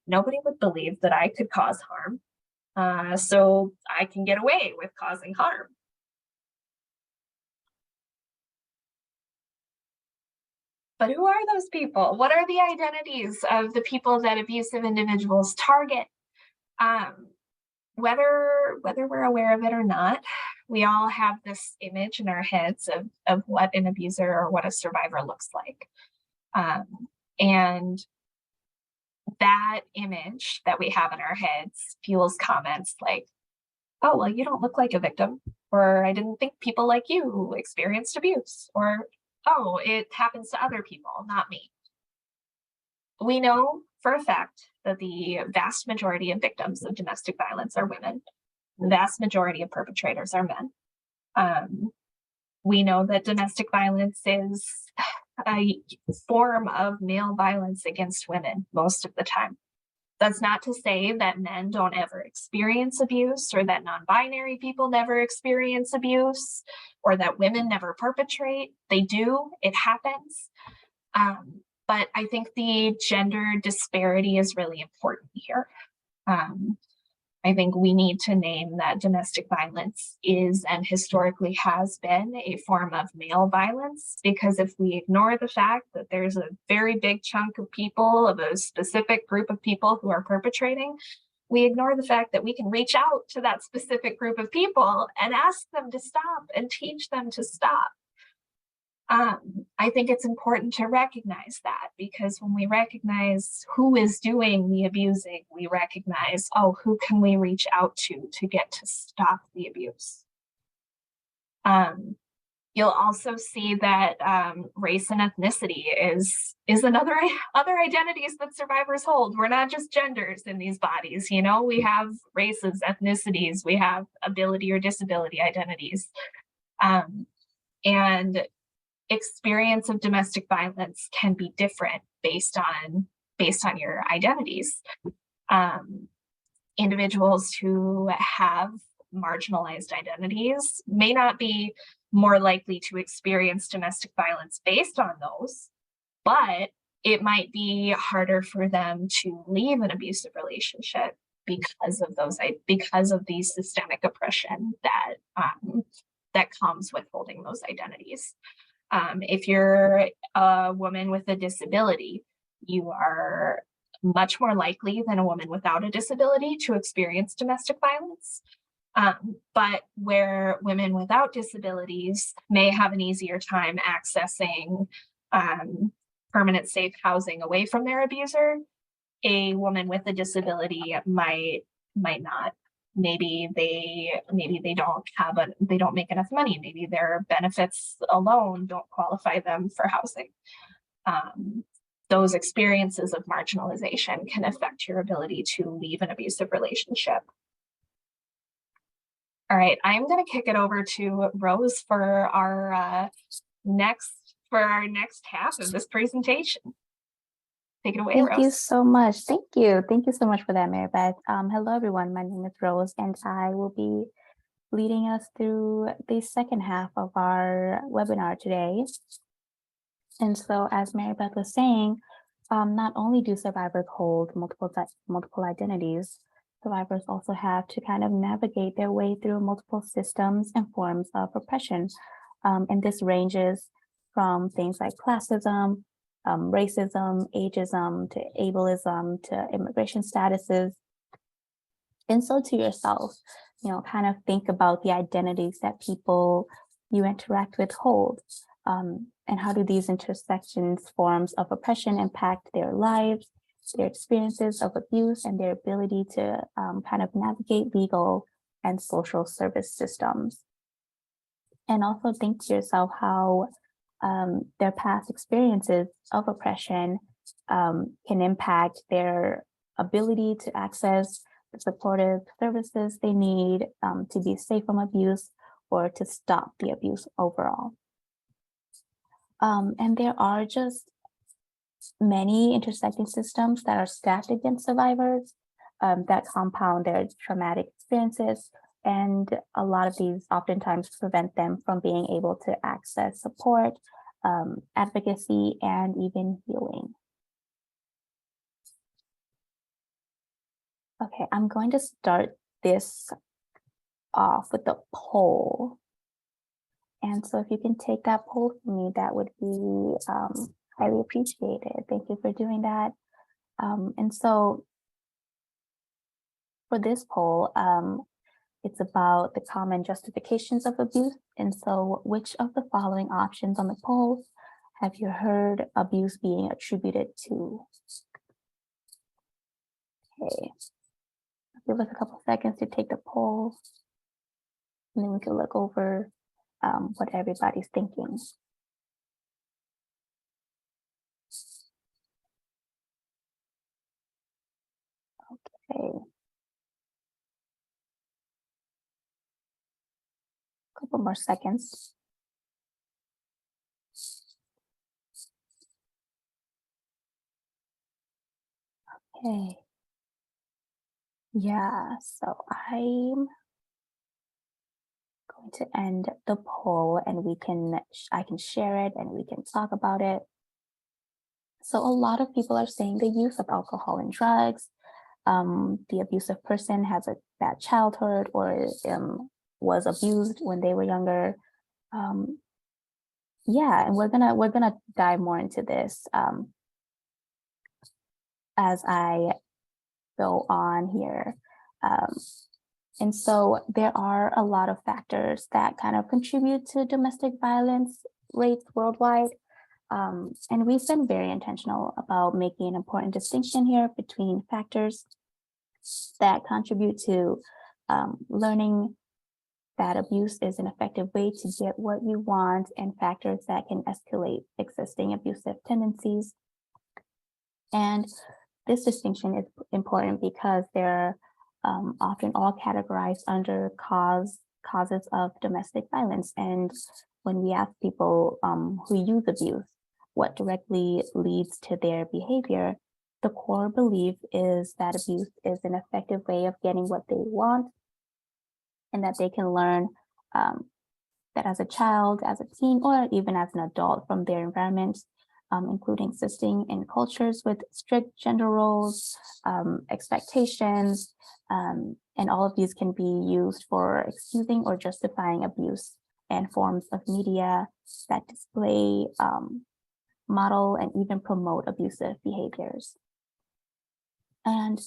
nobody would believe that I could cause harm, so I can get away with causing harm. But who are those people? What are the identities of the people that abusive individuals target? Whether we're aware of it or not, we all have this image in our heads of what an abuser or what a survivor looks like. And that image that we have in our heads fuels comments like, oh, well, you don't look like a victim, or I didn't think people like you experienced abuse, or, oh, it happens to other people, not me. We know for a fact that the vast majority of victims of domestic violence are women. The vast majority of perpetrators are men. We know that domestic violence is a form of male violence against women most of the time. That's not to say that men don't ever experience abuse, or that non-binary people never experience abuse, or that women never perpetrate. They do, it happens. But I think the gender disparity is really important here. I think we need to name that domestic violence is and historically has been a form of male violence, because if we ignore the fact that there's a very big chunk of people, of a specific group of people who are perpetrating, we ignore the fact that we can reach out to that specific group of people and ask them to stop and teach them to stop. I think it's important to recognize that, because when we recognize who is doing the abusing, we recognize, oh, who can we reach out to get to stop the abuse? You'll also see that race and ethnicity is another other identities that survivors hold. We're not just genders in these bodies, you know, we have races, ethnicities, we have ability or disability identities. And experience of domestic violence can be different based on your identities. Individuals who have marginalized identities may not be more likely to experience domestic violence based on those, but it might be harder for them to leave an abusive relationship because of the systemic oppression that comes with holding those identities. If you're a woman with a disability, you are much more likely than a woman without a disability to experience domestic violence. But where women without disabilities may have an easier time accessing permanent safe housing away from their abuser, a woman with a disability might not. Maybe they don't make enough money. Maybe their benefits alone don't qualify them for housing. Those experiences of marginalization can affect your ability to leave an abusive relationship. All right, I'm going to kick it over to Rose for our next half of this presentation. Take it away, Thank Rose. you so much. Thank you. Thank you so much for that, Mary Beth. Hello, everyone. My name is Rose, and I will be leading us through the second half of our webinar today. And so, as Mary Beth was saying, not only do survivors hold multiple identities, survivors also have to kind of navigate their way through multiple systems and forms of oppression. And this ranges from things like classism, racism, ageism, to ableism, to immigration statuses. And so to yourself, you know, kind of think about the identities that people you interact with hold. And how do these intersections, forms of oppression impact their lives, their experiences of abuse, and their ability to kind of navigate legal and social service systems. And also think to yourself how their past experiences of oppression can impact their ability to access the supportive services they need to be safe from abuse or to stop the abuse overall. And there are just many intersecting systems that are stacked against survivors that compound their traumatic experiences. And a lot of these oftentimes prevent them from being able to access support, advocacy, and even healing. Okay, I'm going to start this off with the poll. And so if you can take that poll for me, that would be highly appreciated. Thank you for doing that. And so for this poll, it's about the common justifications of abuse. And so which of the following options on the poll have you heard abuse being attributed to? Okay, give us a couple seconds to take the poll, and then we can look over what everybody's thinking. Okay. Couple more seconds. Okay. Yeah, so I'm going to end the poll and I can share it and we can talk about it. So a lot of people are saying the use of alcohol and drugs, the abusive person has a bad childhood or was abused when they were younger. Yeah, and we're gonna dive more into this as I go on here. And so there are a lot of factors that kind of contribute to domestic violence rates worldwide. And we've been very intentional about making an important distinction here between factors that contribute to learning that abuse is an effective way to get what you want, and factors that can escalate existing abusive tendencies. And this distinction is important because they're often all categorized under causes of domestic violence. And when we ask people who use abuse, what directly leads to their behavior, the core belief is that abuse is an effective way of getting what they want, and that they can learn that as a child, as a teen, or even as an adult from their environment, including existing in cultures with strict gender roles, expectations, and all of these can be used for excusing or justifying abuse, and forms of media that display, model, and even promote abusive behaviors. And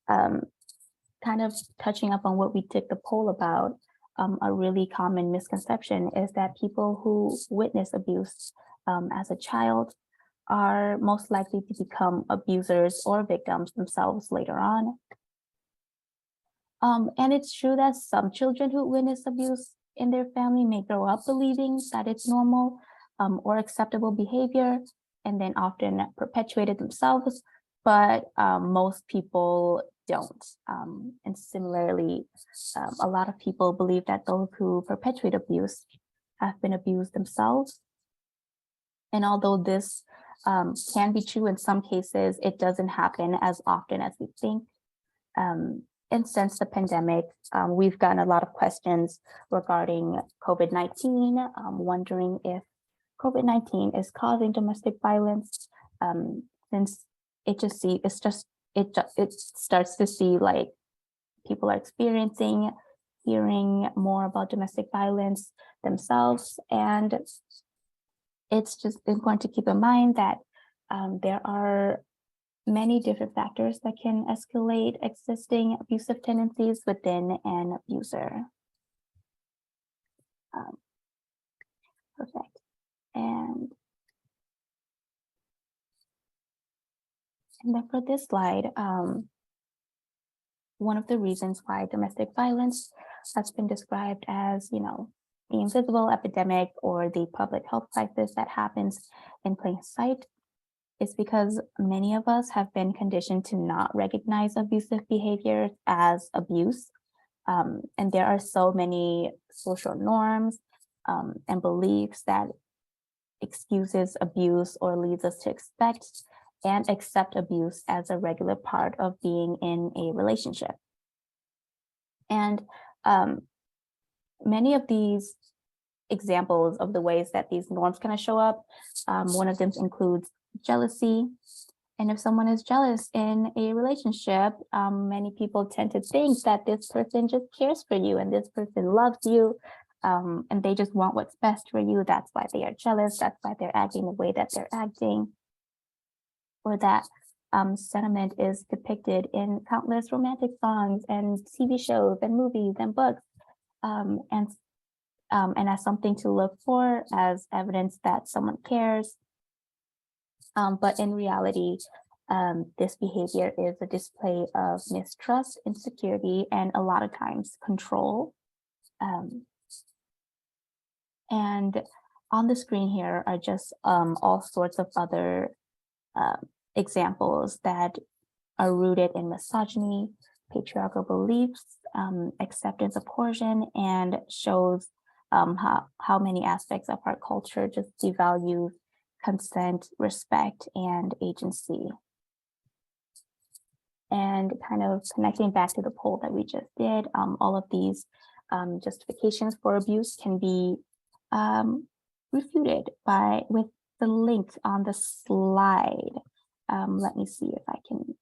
kind of touching up on what we did the poll about, a really common misconception is that people who witness abuse as a child are most likely to become abusers or victims themselves later on. And it's true that some children who witness abuse in their family may grow up believing that it's normal or acceptable behavior, and then often perpetuate it themselves, but most people don't. And similarly, a lot of people believe that those who perpetuate abuse have been abused themselves. And although this can be true in some cases, it doesn't happen as often as we think. And since the pandemic, we've gotten a lot of questions regarding COVID-19, wondering if COVID-19 is causing domestic violence, since it starts to see like people are hearing more about domestic violence themselves. And it's just important to keep in mind that there are many different factors that can escalate existing abusive tendencies within an abuser. Perfect. And then for this slide, one of the reasons why domestic violence has been described as, the invisible epidemic or the public health crisis that happens in plain sight is because many of us have been conditioned to not recognize abusive behavior as abuse. And there are so many social norms and beliefs that excuses abuse or leads us to expect and accept abuse as a regular part of being in a relationship. And many of these examples of the ways that these norms kind of show up, one of them includes jealousy. And if someone is jealous in a relationship, many people tend to think that this person just cares for you and this person loves you, and they just want what's best for you. That's why they are jealous. That's why they're acting the way that they're acting. Or that sentiment is depicted in countless romantic songs and TV shows and movies and books, and as something to look for as evidence that someone cares. But in reality, this behavior is a display of mistrust, insecurity, and a lot of times control. And on the screen here are just all sorts of other examples that are rooted in misogyny, patriarchal beliefs, acceptance of coercion, and shows how many aspects of our culture just devalue consent, respect, and agency. And kind of connecting back to the poll that we just did, all of these justifications for abuse can be refuted with the link on the slide. Let me see if I can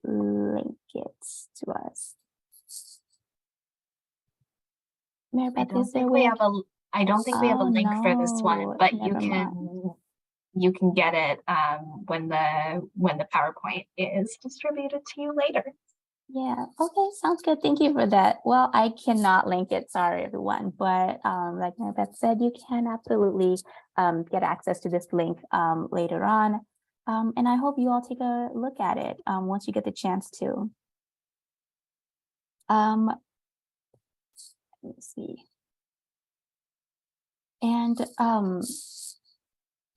link it to us. Maribeth, is there a way? I don't think we have a link for this one, but you can get it when the PowerPoint is distributed to you later. Yeah, okay, sounds good. Thank you for that. Well, I cannot link it, sorry everyone, but like Maribeth said, you can absolutely get access to this link later on. And I hope you all take a look at it once you get the chance to. let me see. And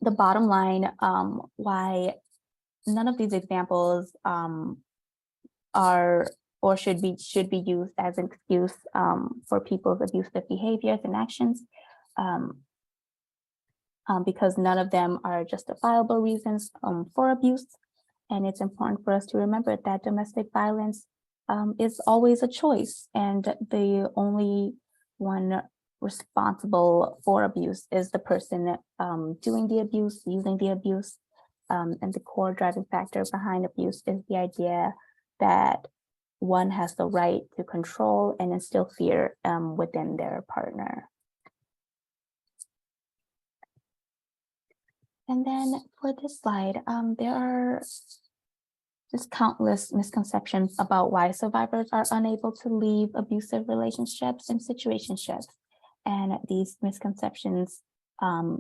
the bottom line, why none of these examples are or should be used as an excuse for people's abusive behaviors and actions, because none of them are justifiable reasons for abuse. And it's important for us to remember that domestic violence is always a choice, and the only one responsible for abuse is the person doing the abuse, using the abuse. And the core driving factor behind abuse is the idea that one has the right to control and instill fear within their partner. And then for this slide, there are just countless misconceptions about why survivors are unable to leave abusive relationships and situationships. And these misconceptions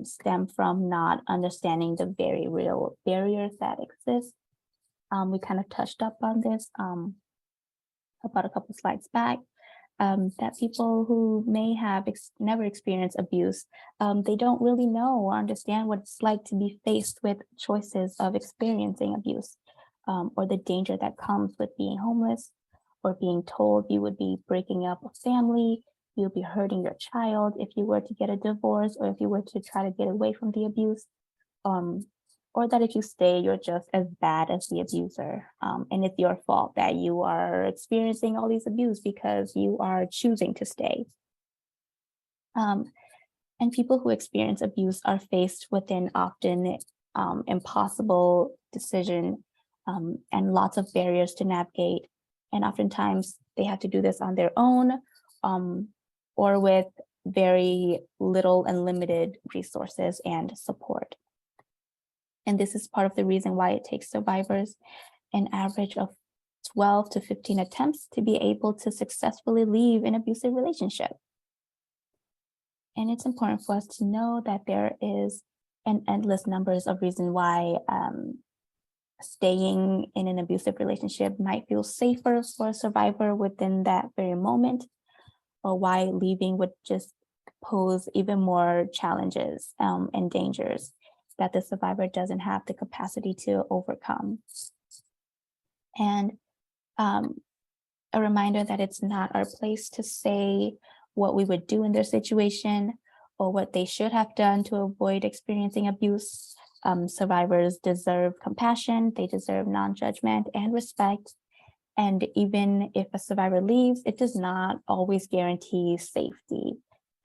stem from not understanding the very real barriers that exist. We kind of touched up on this about a couple slides back, that people who may have never experienced abuse, they don't really know or understand what it's like to be faced with choices of experiencing abuse, or the danger that comes with being homeless, or being told you would be breaking up a family, you'll be hurting your child if you were to get a divorce, or if you were to try to get away from the abuse, or that if you stay, you're just as bad as the abuser. And it's your fault that you are experiencing all these abuse because you are choosing to stay. And people who experience abuse are faced with an often impossible decision and lots of barriers to navigate. And oftentimes they have to do this on their own or with very little and limited resources and support. And this is part of the reason why it takes survivors an average of 12 to 15 attempts to be able to successfully leave an abusive relationship. And it's important for us to know that there is an endless numbers of reasons why staying in an abusive relationship might feel safer for a survivor within that very moment, or why leaving would just pose even more challenges and dangers that the survivor doesn't have the capacity to overcome. And a reminder that it's not our place to say what we would do in their situation or what they should have done to avoid experiencing abuse. Survivors deserve compassion, they deserve non-judgment and respect. And even if a survivor leaves, it does not always guarantee safety.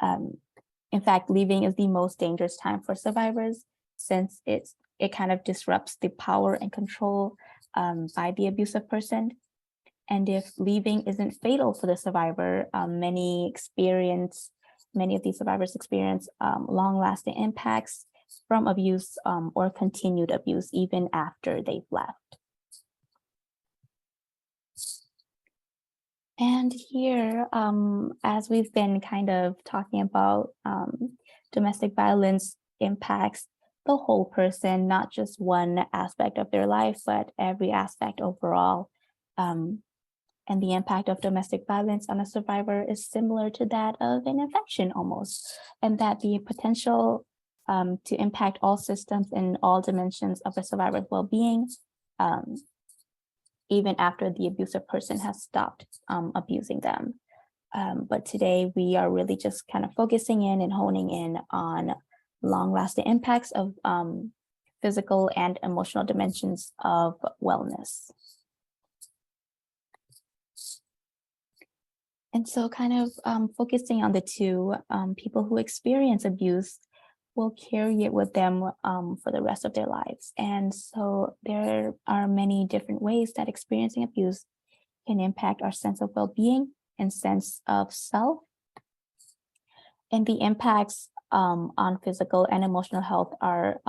In fact, leaving is the most dangerous time for survivors, since it kind of disrupts the power and control by the abusive person. And if leaving isn't fatal for the survivor, many of these survivors experience long-lasting impacts from abuse or continued abuse even after they've left. And here, as we've been kind of talking about, domestic violence impacts the whole person, not just one aspect of their life, but every aspect overall. And the impact of domestic violence on a survivor is similar to that of an infection almost, and that the potential to impact all systems and all dimensions of a survivor's well-being, even after the abusive person has stopped abusing them. But today we are really just kind of focusing in and honing in on long-lasting impacts of physical and emotional dimensions of wellness. And so kind of focusing on the two, people who experience abuse will carry it with them for the rest of their lives. And so there are many different ways that experiencing abuse can impact our sense of well-being and sense of self. And the impacts on physical and emotional health are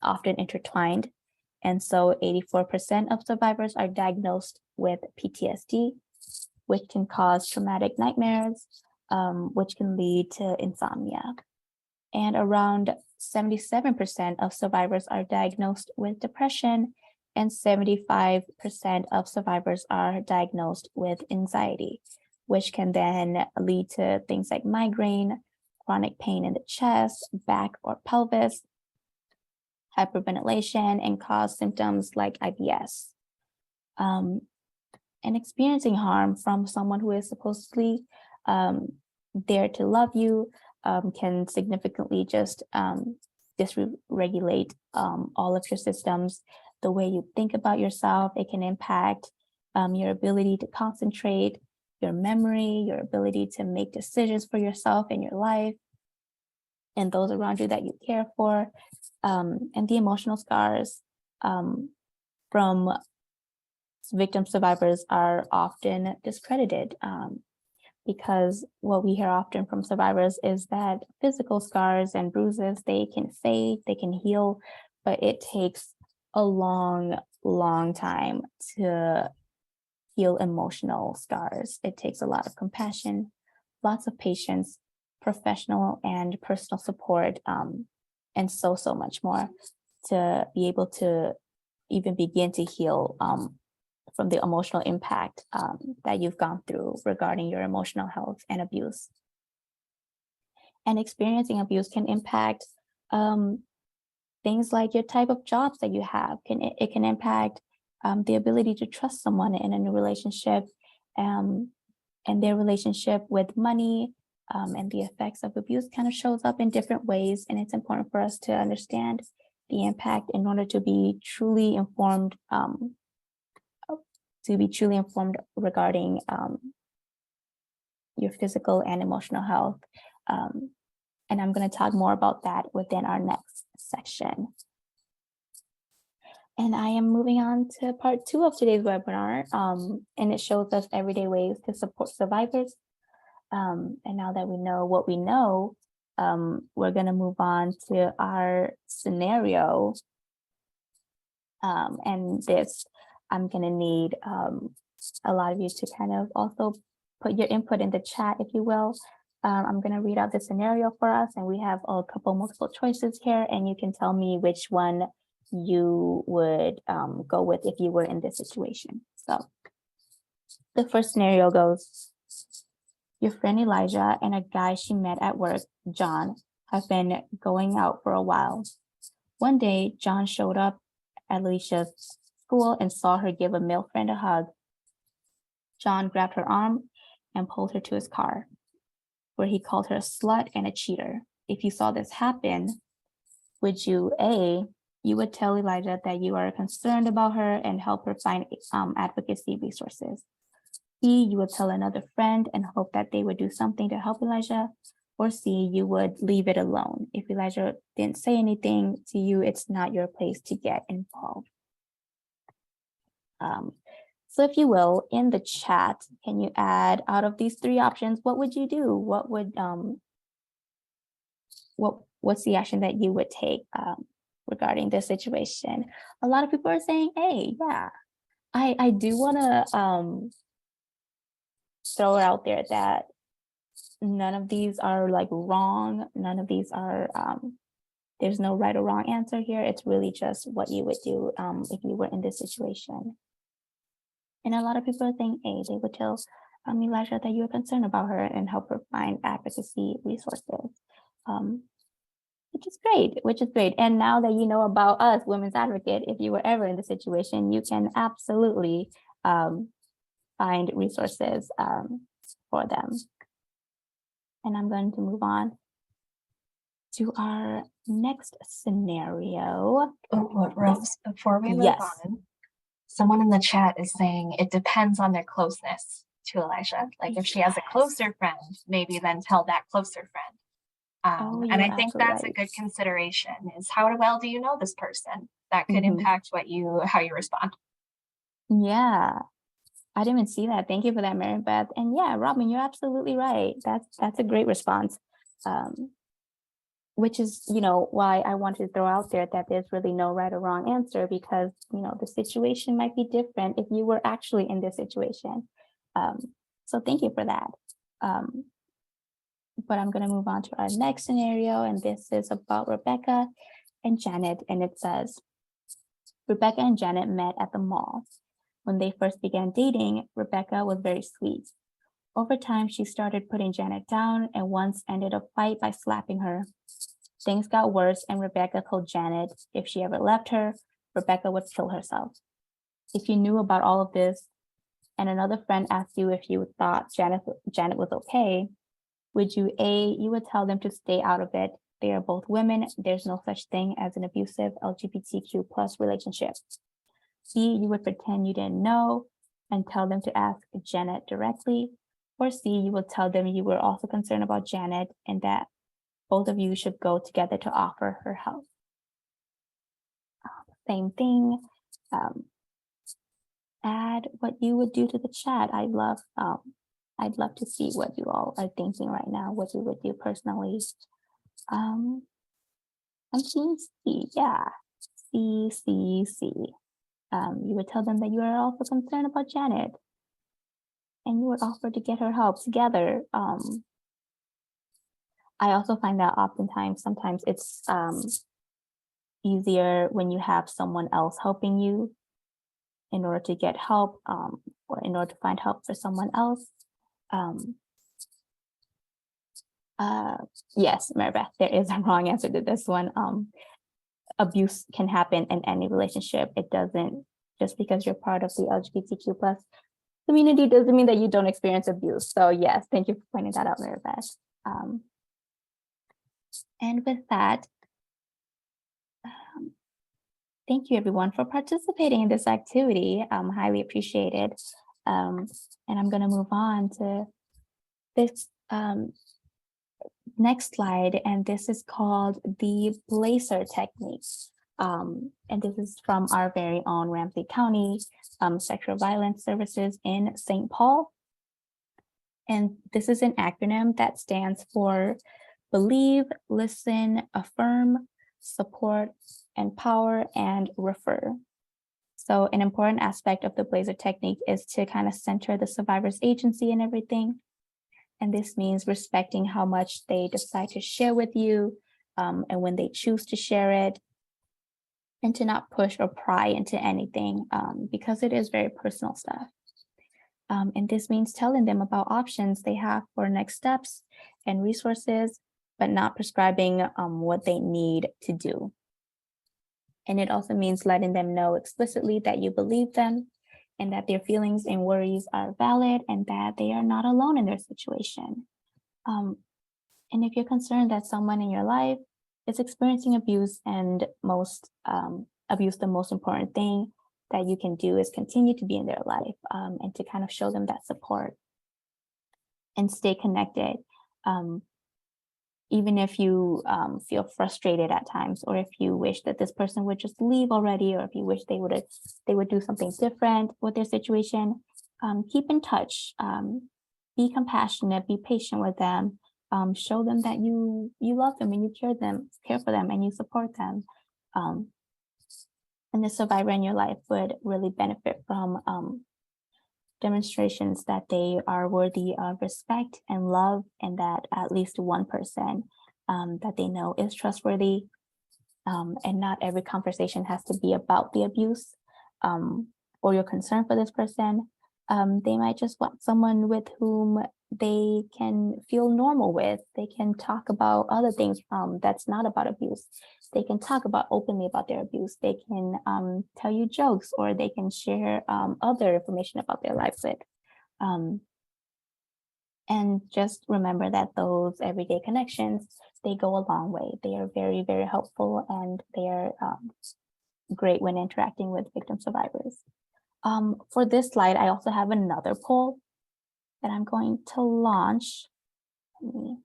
often intertwined. And so 84% of survivors are diagnosed with PTSD, which can cause traumatic nightmares, which can lead to insomnia. And around 77% of survivors are diagnosed with depression, and 75% of survivors are diagnosed with anxiety, which can then lead to things like migraine, chronic pain in the chest, back, or pelvis, hyperventilation, and cause symptoms like IBS. And experiencing harm from someone who is supposedly there to love you can significantly just dysregulate all of your systems, the way you think about yourself. It can impact your ability to concentrate, your memory, your ability to make decisions for yourself and your life and those around you that you care for, and the emotional scars from victim survivors are often discredited because what we hear often from survivors is that physical scars and bruises, they can fade, they can heal, but it takes a long, long time to heal emotional scars. It takes a lot of compassion, lots of patience, professional and personal support, and so much more to be able to even begin to heal from the emotional impact that you've gone through regarding your emotional health and abuse. And experiencing abuse can impact things like your type of jobs that you have. It can impact the ability to trust someone in a new relationship, and their relationship with money, and the effects of abuse kind of shows up in different ways. And it's important for us to understand the impact in order to be truly informed, regarding your physical and emotional health. And I'm going to talk more about that within our next section. And I am moving on to part 2 of today's webinar, and it shows us everyday ways to support survivors. And now that we know what we know, we're going to move on to our scenario. And this, I'm going to need a lot of you to kind of also put your input in the chat, if you will. I'm going to read out the scenario for us, and we have a couple multiple choices here, and you can tell me which one you would go with if you were in this situation. So the first scenario goes: your friend Elijah and a guy she met at work, John, have been going out for a while. One day, John showed up at Alicia's school and saw her give a male friend a hug. John grabbed her arm and pulled her to his car, where he called her a slut and a cheater. If you saw this happen, would you, A, you would tell Elijah that you are concerned about her and help her find advocacy resources? B, you would tell another friend and hope that they would do something to help Elijah? Or C, you would leave it alone. If Elijah didn't say anything to you, it's not your place to get involved. So if you will, in the chat, can you add, out of these 3 options, what would you do? What would what's the action that you would take regarding this situation? A lot of people are saying, hey, yeah, I do want to throw it out there that none of these are like wrong. None of these are, there's no right or wrong answer here. It's really just what you would do if you were in this situation. And a lot of people are saying, hey, they would tell Elijah that you're concerned about her and help her find advocacy resources, which is great. And now that you know about us, Women's Advocate, if you were ever in the situation, you can absolutely find resources for them. And I'm going to move on to our next scenario. Oh, Rose, before we move on, someone in the chat is saying it depends on their closeness to Elijah. Like if she has a closer friend, maybe then tell that closer friend. And I think that's a good consideration, is how well do you know this person? That could impact how you respond. Yeah, I didn't even see that. Thank you for that, Mary Beth. And yeah, Robin, you're absolutely right. That's a great response. Which is, why I wanted to throw out there that there's really no right or wrong answer, because, the situation might be different if you were actually in this situation. So thank you for that. But I'm going to move on to our next scenario, and this is about Rebecca and Janet. And it says, Rebecca and Janet met at the mall. When they first began dating, Rebecca was very sweet. Over time, she started putting Janet down and once ended a fight by slapping her. Things got worse, and Rebecca told Janet if she ever left her, Rebecca would kill herself. If you knew about all of this and another friend asked you if you thought Janet was okay, would you you would tell them to stay out of it. They are both women. There's no such thing as an abusive LGBTQ plus relationship. B, you would pretend you didn't know and tell them to ask Janet directly. Or C, you would tell them you were also concerned about Janet and that both of you should go together to offer her help. Same thing. Add what you would do to the chat. I'd love to see what you all are thinking right now, what you would do personally. I'm seeing C, yeah, C. You would tell them that you are also concerned about Janet and you would offer to get her help together. I also find that sometimes it's easier when you have someone else helping you in order to get help or in order to find help for someone else. Yes, Maribeth, there is a wrong answer to this one. Abuse can happen in any relationship. It doesn't, just because you're part of the LGBTQ plus community doesn't mean that you don't experience abuse. So yes, thank you for pointing that out, Maribeth. And with that, thank you everyone for participating in this activity. Highly appreciated. And I'm going to move on to this next slide, and this is called the Blazer technique. And this is from our very own Ramsey County Sexual Violence Services in St. Paul. And this is an acronym that stands for Believe, Listen, Affirm, Support, Empower, and Refer. So an important aspect of the Blazer technique is to kind of center the survivor's agency and everything. And this means respecting how much they decide to share with you and when they choose to share it, and to not push or pry into anything because it is very personal stuff. And this means telling them about options they have for next steps and resources, but not prescribing what they need to do. And it also means letting them know explicitly that you believe them and that their feelings and worries are valid and that they are not alone in their situation. And if you're concerned that someone in your life is experiencing abuse and the most important thing that you can do is continue to be in their life and to kind of show them that support and stay connected. Even if you feel frustrated at times, or if you wish that this person would just leave already, or if you wish they would do something different with their situation, keep in touch, be compassionate, be patient with them, show them that you love them and you care for them and you support them. And the survivor in your life would really benefit from demonstrations that they are worthy of respect and love, and that at least one person that they know is trustworthy. And not every conversation has to be about the abuse or your concern for this person. They might just want someone with whom they can feel normal with. They can talk about other things that's not about abuse. They can talk openly about their abuse. They can tell you jokes, or they can share other information about their lives with. And just remember that those everyday connections, they go a long way. They are very, very helpful, and they are great when interacting with victim survivors. For this slide, I also have another poll that I'm going to launch. Let me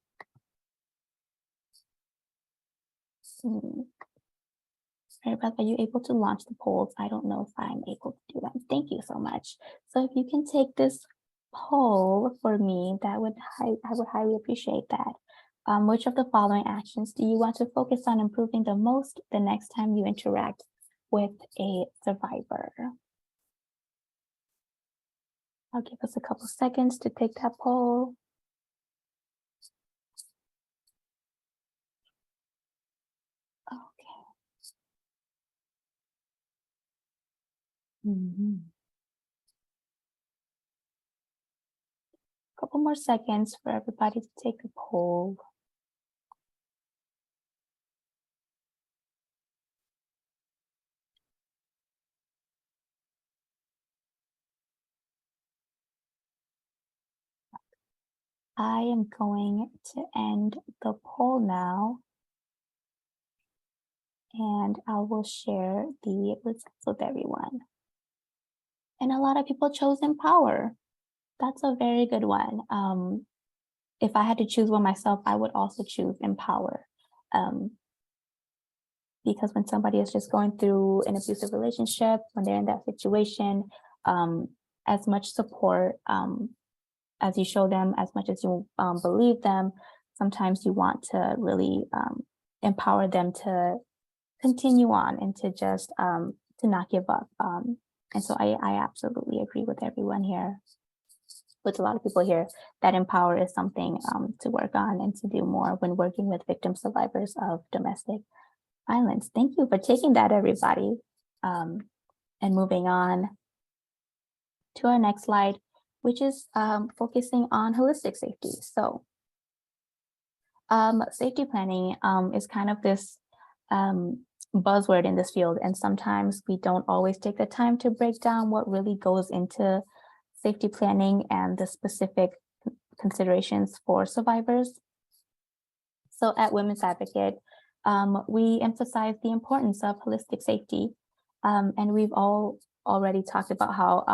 see. Beth, are you able to launch the polls? I don't know if I'm able to do that. Thank you so much. So if you can take this poll for me, I would highly appreciate that. Which of the following actions do you want to focus on improving the most the next time you interact with a survivor? I'll give us a couple seconds to take that poll. Okay. couple more seconds for everybody to take a poll. I am going to end the poll now, and I will share the results with everyone. And a lot of people chose Empower. That's a very good one. If I had to choose one myself, I would also choose Empower. Because when somebody is just going through an abusive relationship, when they're in that situation, as much support as you show them, as much as you believe them, sometimes you want to really empower them to continue on and to just to not give up. And so I absolutely agree with everyone here, with a lot of people here, that Empower is something to work on and to do more when working with victim survivors of domestic violence. Thank you for taking that, everybody. And moving on to our next slide, which is focusing on holistic safety. So safety planning is kind of this buzzword in this field, and sometimes we don't always take the time to break down what really goes into safety planning and the specific considerations for survivors. So at Women's Advocate, we emphasize the importance of holistic safety, and we've all already talked about how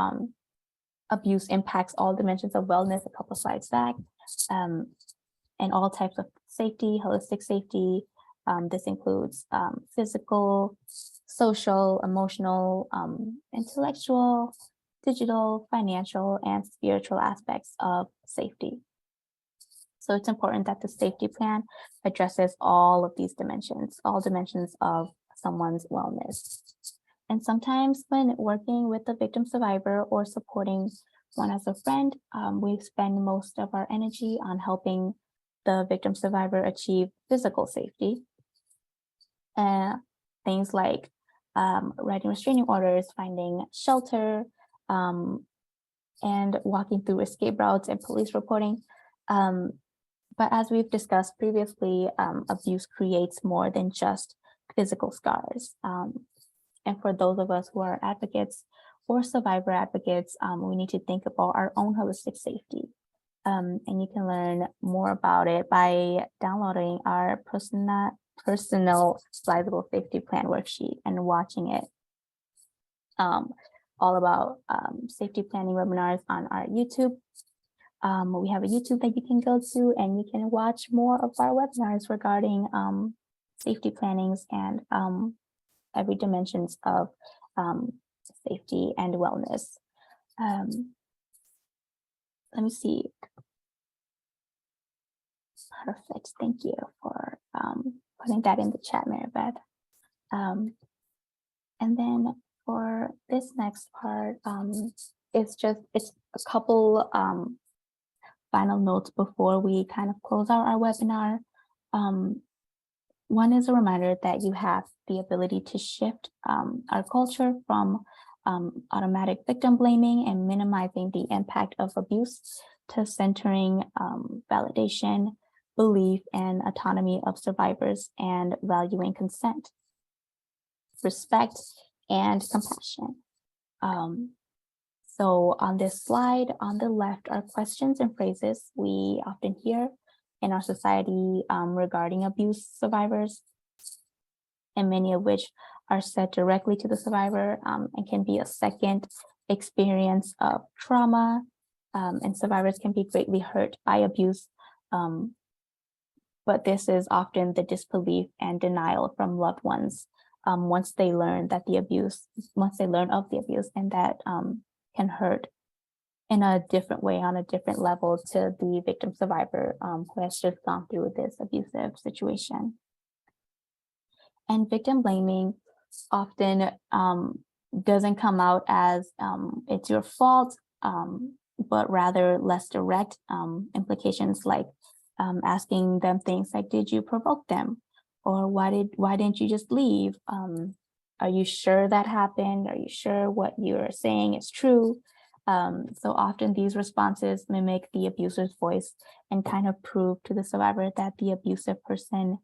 abuse impacts all dimensions of wellness a couple slides back, and all types of safety, holistic safety. This includes physical, social, emotional, intellectual, digital, financial, and spiritual aspects of safety. So it's important that the safety plan addresses all of these dimensions, all dimensions of someone's wellness. And sometimes when working with the victim survivor or supporting one as a friend, we spend most of our energy on helping the victim survivor achieve physical safety. Things like writing restraining orders, finding shelter, and walking through escape routes and police reporting. But as we've discussed previously, abuse creates more than just physical scars. And for those of us who are advocates or survivor advocates, we need to think about our own holistic safety. And you can learn more about it by downloading our personal sizable safety plan worksheet and watching it. All about safety planning webinars on our YouTube. We have a YouTube that you can go to, and you can watch more of our webinars regarding safety plannings and every dimensions of safety and wellness. Let me see. Perfect. Thank you for putting that in the chat, Maribeth. And then for this next part, it's a couple final notes before we kind of close out our webinar. One is a reminder that you have the ability to shift our culture from automatic victim blaming and minimizing the impact of abuse to centering validation, belief, and autonomy of survivors, and valuing consent, respect, and compassion. So on this slide, on the left are questions and phrases we often hear in our society regarding abuse survivors, and many of which are said directly to the survivor and can be a second experience of trauma, and survivors can be greatly hurt by abuse. But this is often the disbelief and denial from loved ones once they learn of the abuse, and that can hurt in a different way, on a different level, to the victim survivor who has just gone through this abusive situation. And victim blaming often doesn't come out as it's your fault, but rather less direct implications, like asking them things like, did you provoke them? Or why didn't you just leave? Are you sure that happened? Are you sure what you're saying is true? So often these responses mimic the abuser's voice and kind of prove to the survivor that the abusive person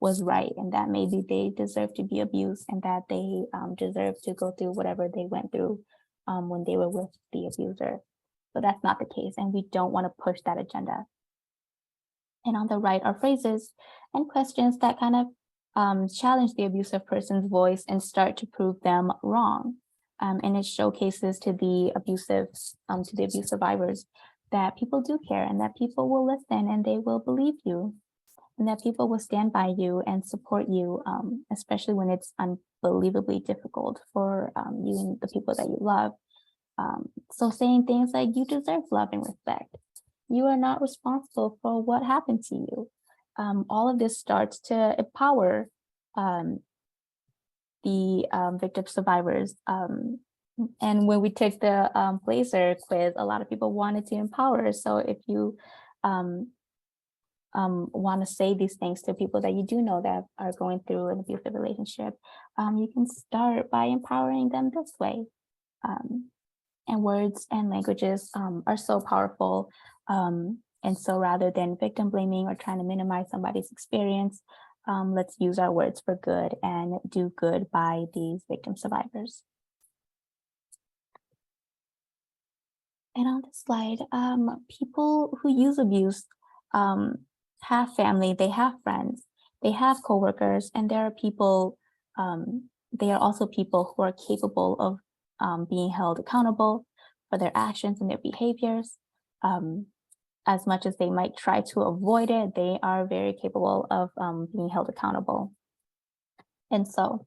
was right, and that maybe they deserve to be abused, and that they deserve to go through whatever they went through when they were with the abuser. But that's not the case, and we don't want to push that agenda. And on the right are phrases and questions that kind of challenge the abusive person's voice and start to prove them wrong. And it showcases to the abusive survivors that people do care, and that people will listen, and they will believe you, and that people will stand by you and support you, especially when it's unbelievably difficult for you and the people that you love. So saying things like, you deserve love and respect. You are not responsible for what happened to you. All of this starts to empower the victim survivors. And when we took the Blazer quiz, a lot of people wanted to empower. So if you want to say these things to people that you do know that are going through an abusive relationship, you can start by empowering them this way. And words and languages are so powerful. And so rather than victim blaming or trying to minimize somebody's experience, let's use our words for good and do good by these victim survivors. And on this slide, people who use abuse have family, they have friends, they have coworkers, and there are people, they are also people who are capable of being held accountable for their actions and their behaviors. As much as they might try to avoid it, they are very capable of being held accountable. And so,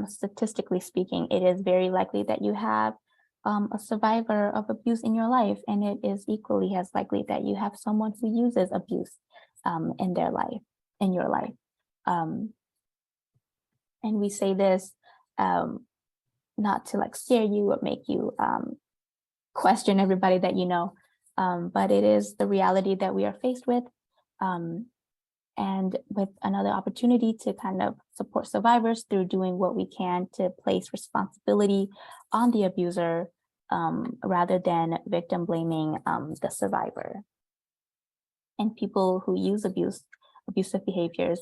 statistically speaking, it is very likely that you have a survivor of abuse in your life, and it is equally as likely that you have someone who uses abuse in their life, in your life. And we say this not to like scare you or make you question everybody that you know, but it is the reality that we are faced with. And with another opportunity to kind of support survivors through doing what we can to place responsibility on the abuser rather than victim blaming the survivor. And people who use abusive behaviors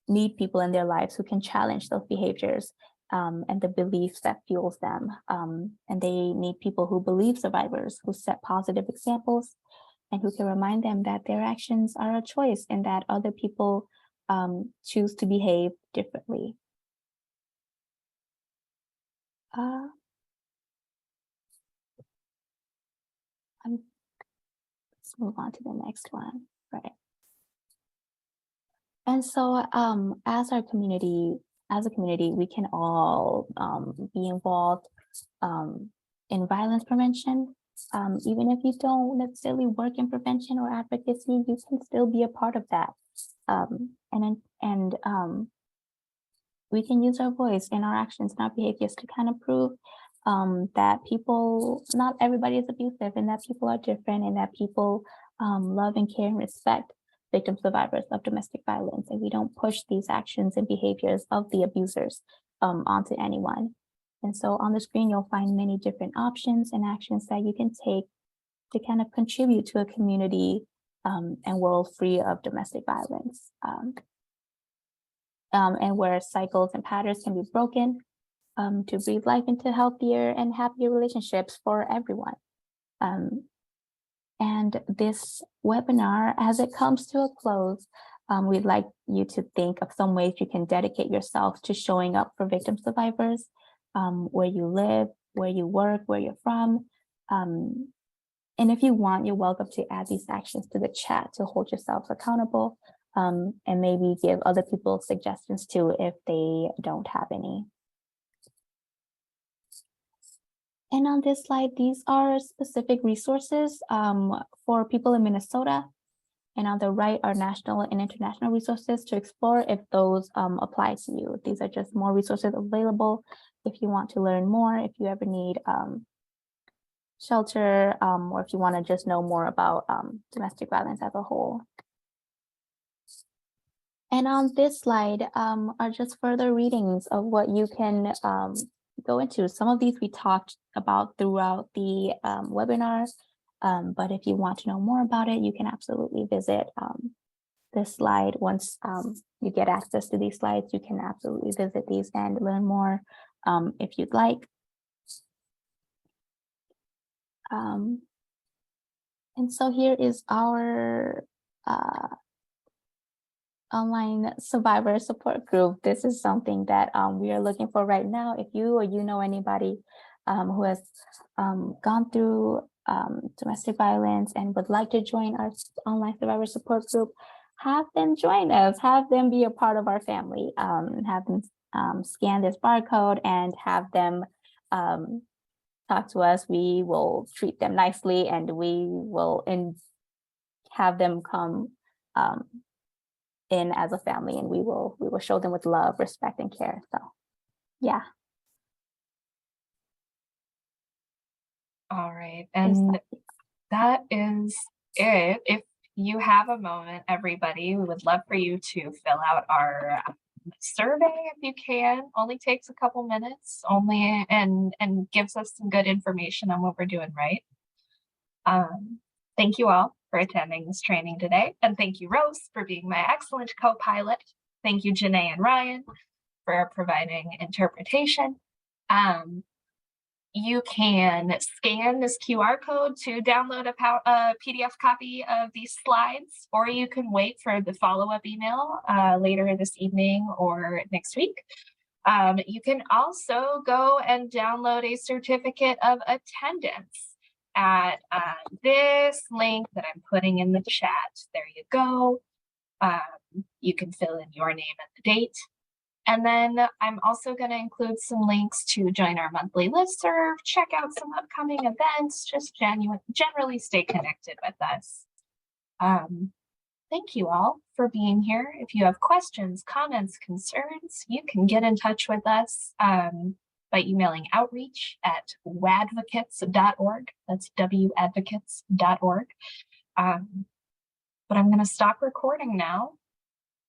need people in their lives who can challenge those behaviors and the beliefs that fuels them. And they need people who believe survivors, who set positive examples, and who can remind them that their actions are a choice and that other people choose to behave differently. Let's move on to the next one, right? And so as a community, we can all be involved in violence prevention. Even if you don't necessarily work in prevention or advocacy, you can still be a part of that. We can use our voice and our actions and our behaviors to kind of prove that people, not everybody is abusive, and that people are different, and that people love and care and respect victim survivors of domestic violence. And we don't push these actions and behaviors of the abusers onto anyone. And so on the screen, you'll find many different options and actions that you can take to kind of contribute to a community and world free of domestic violence. And where cycles and patterns can be broken to breathe life into healthier and happier relationships for everyone. And this webinar, as it comes to a close, we'd like you to think of some ways you can dedicate yourself to showing up for victim survivors, where you live, where you work, where you're from. And if you want, you're welcome to add these actions to the chat to hold yourselves accountable, and maybe give other people suggestions too if they don't have any. And on this slide, these are specific resources for people in Minnesota. And on the right are national and international resources to explore if those apply to you. These are just more resources available if you want to learn more, if you ever need shelter, or if you want to just know more about domestic violence as a whole. And on this slide are just further readings of what you can go into. Some of these we talked about throughout the webinar, but if you want to know more about it, you can absolutely visit this slide. Once you get access to these slides, you can absolutely visit these and learn more if you'd like. And so here is our online survivor support group. This is something that we are looking for right now. If you or you know anybody who has gone through domestic violence and would like to join our online survivor support group, have them join us, have them be a part of our family, have them scan this barcode and have them talk to us. We will treat them nicely and we will have them come in as a family, and we will show them with love, respect, and care. So yeah. All right, and that is it. If you have a moment, everybody, we would love for you to fill out our survey if you can. Only takes a couple minutes, and gives us some good information on what we're doing right. Thank you all for attending this training today, and thank you, Rose, for being my excellent co-pilot. Thank you, Janae and Ryan, for providing interpretation. You can scan this QR code to download a PDF copy of these slides, or you can wait for the follow-up email later this evening or next week. You can also go and download a certificate of attendance at this link that I'm putting in the chat. There you go. You can fill in your name and the date. And then I'm also going to include some links to join our monthly listserv, check out some upcoming events, just generally stay connected with us. Thank you all for being here. If you have questions, comments, concerns, you can get in touch with us by emailing outreach@wadvocates.org. That's wadvocates.org. But I'm going to stop recording now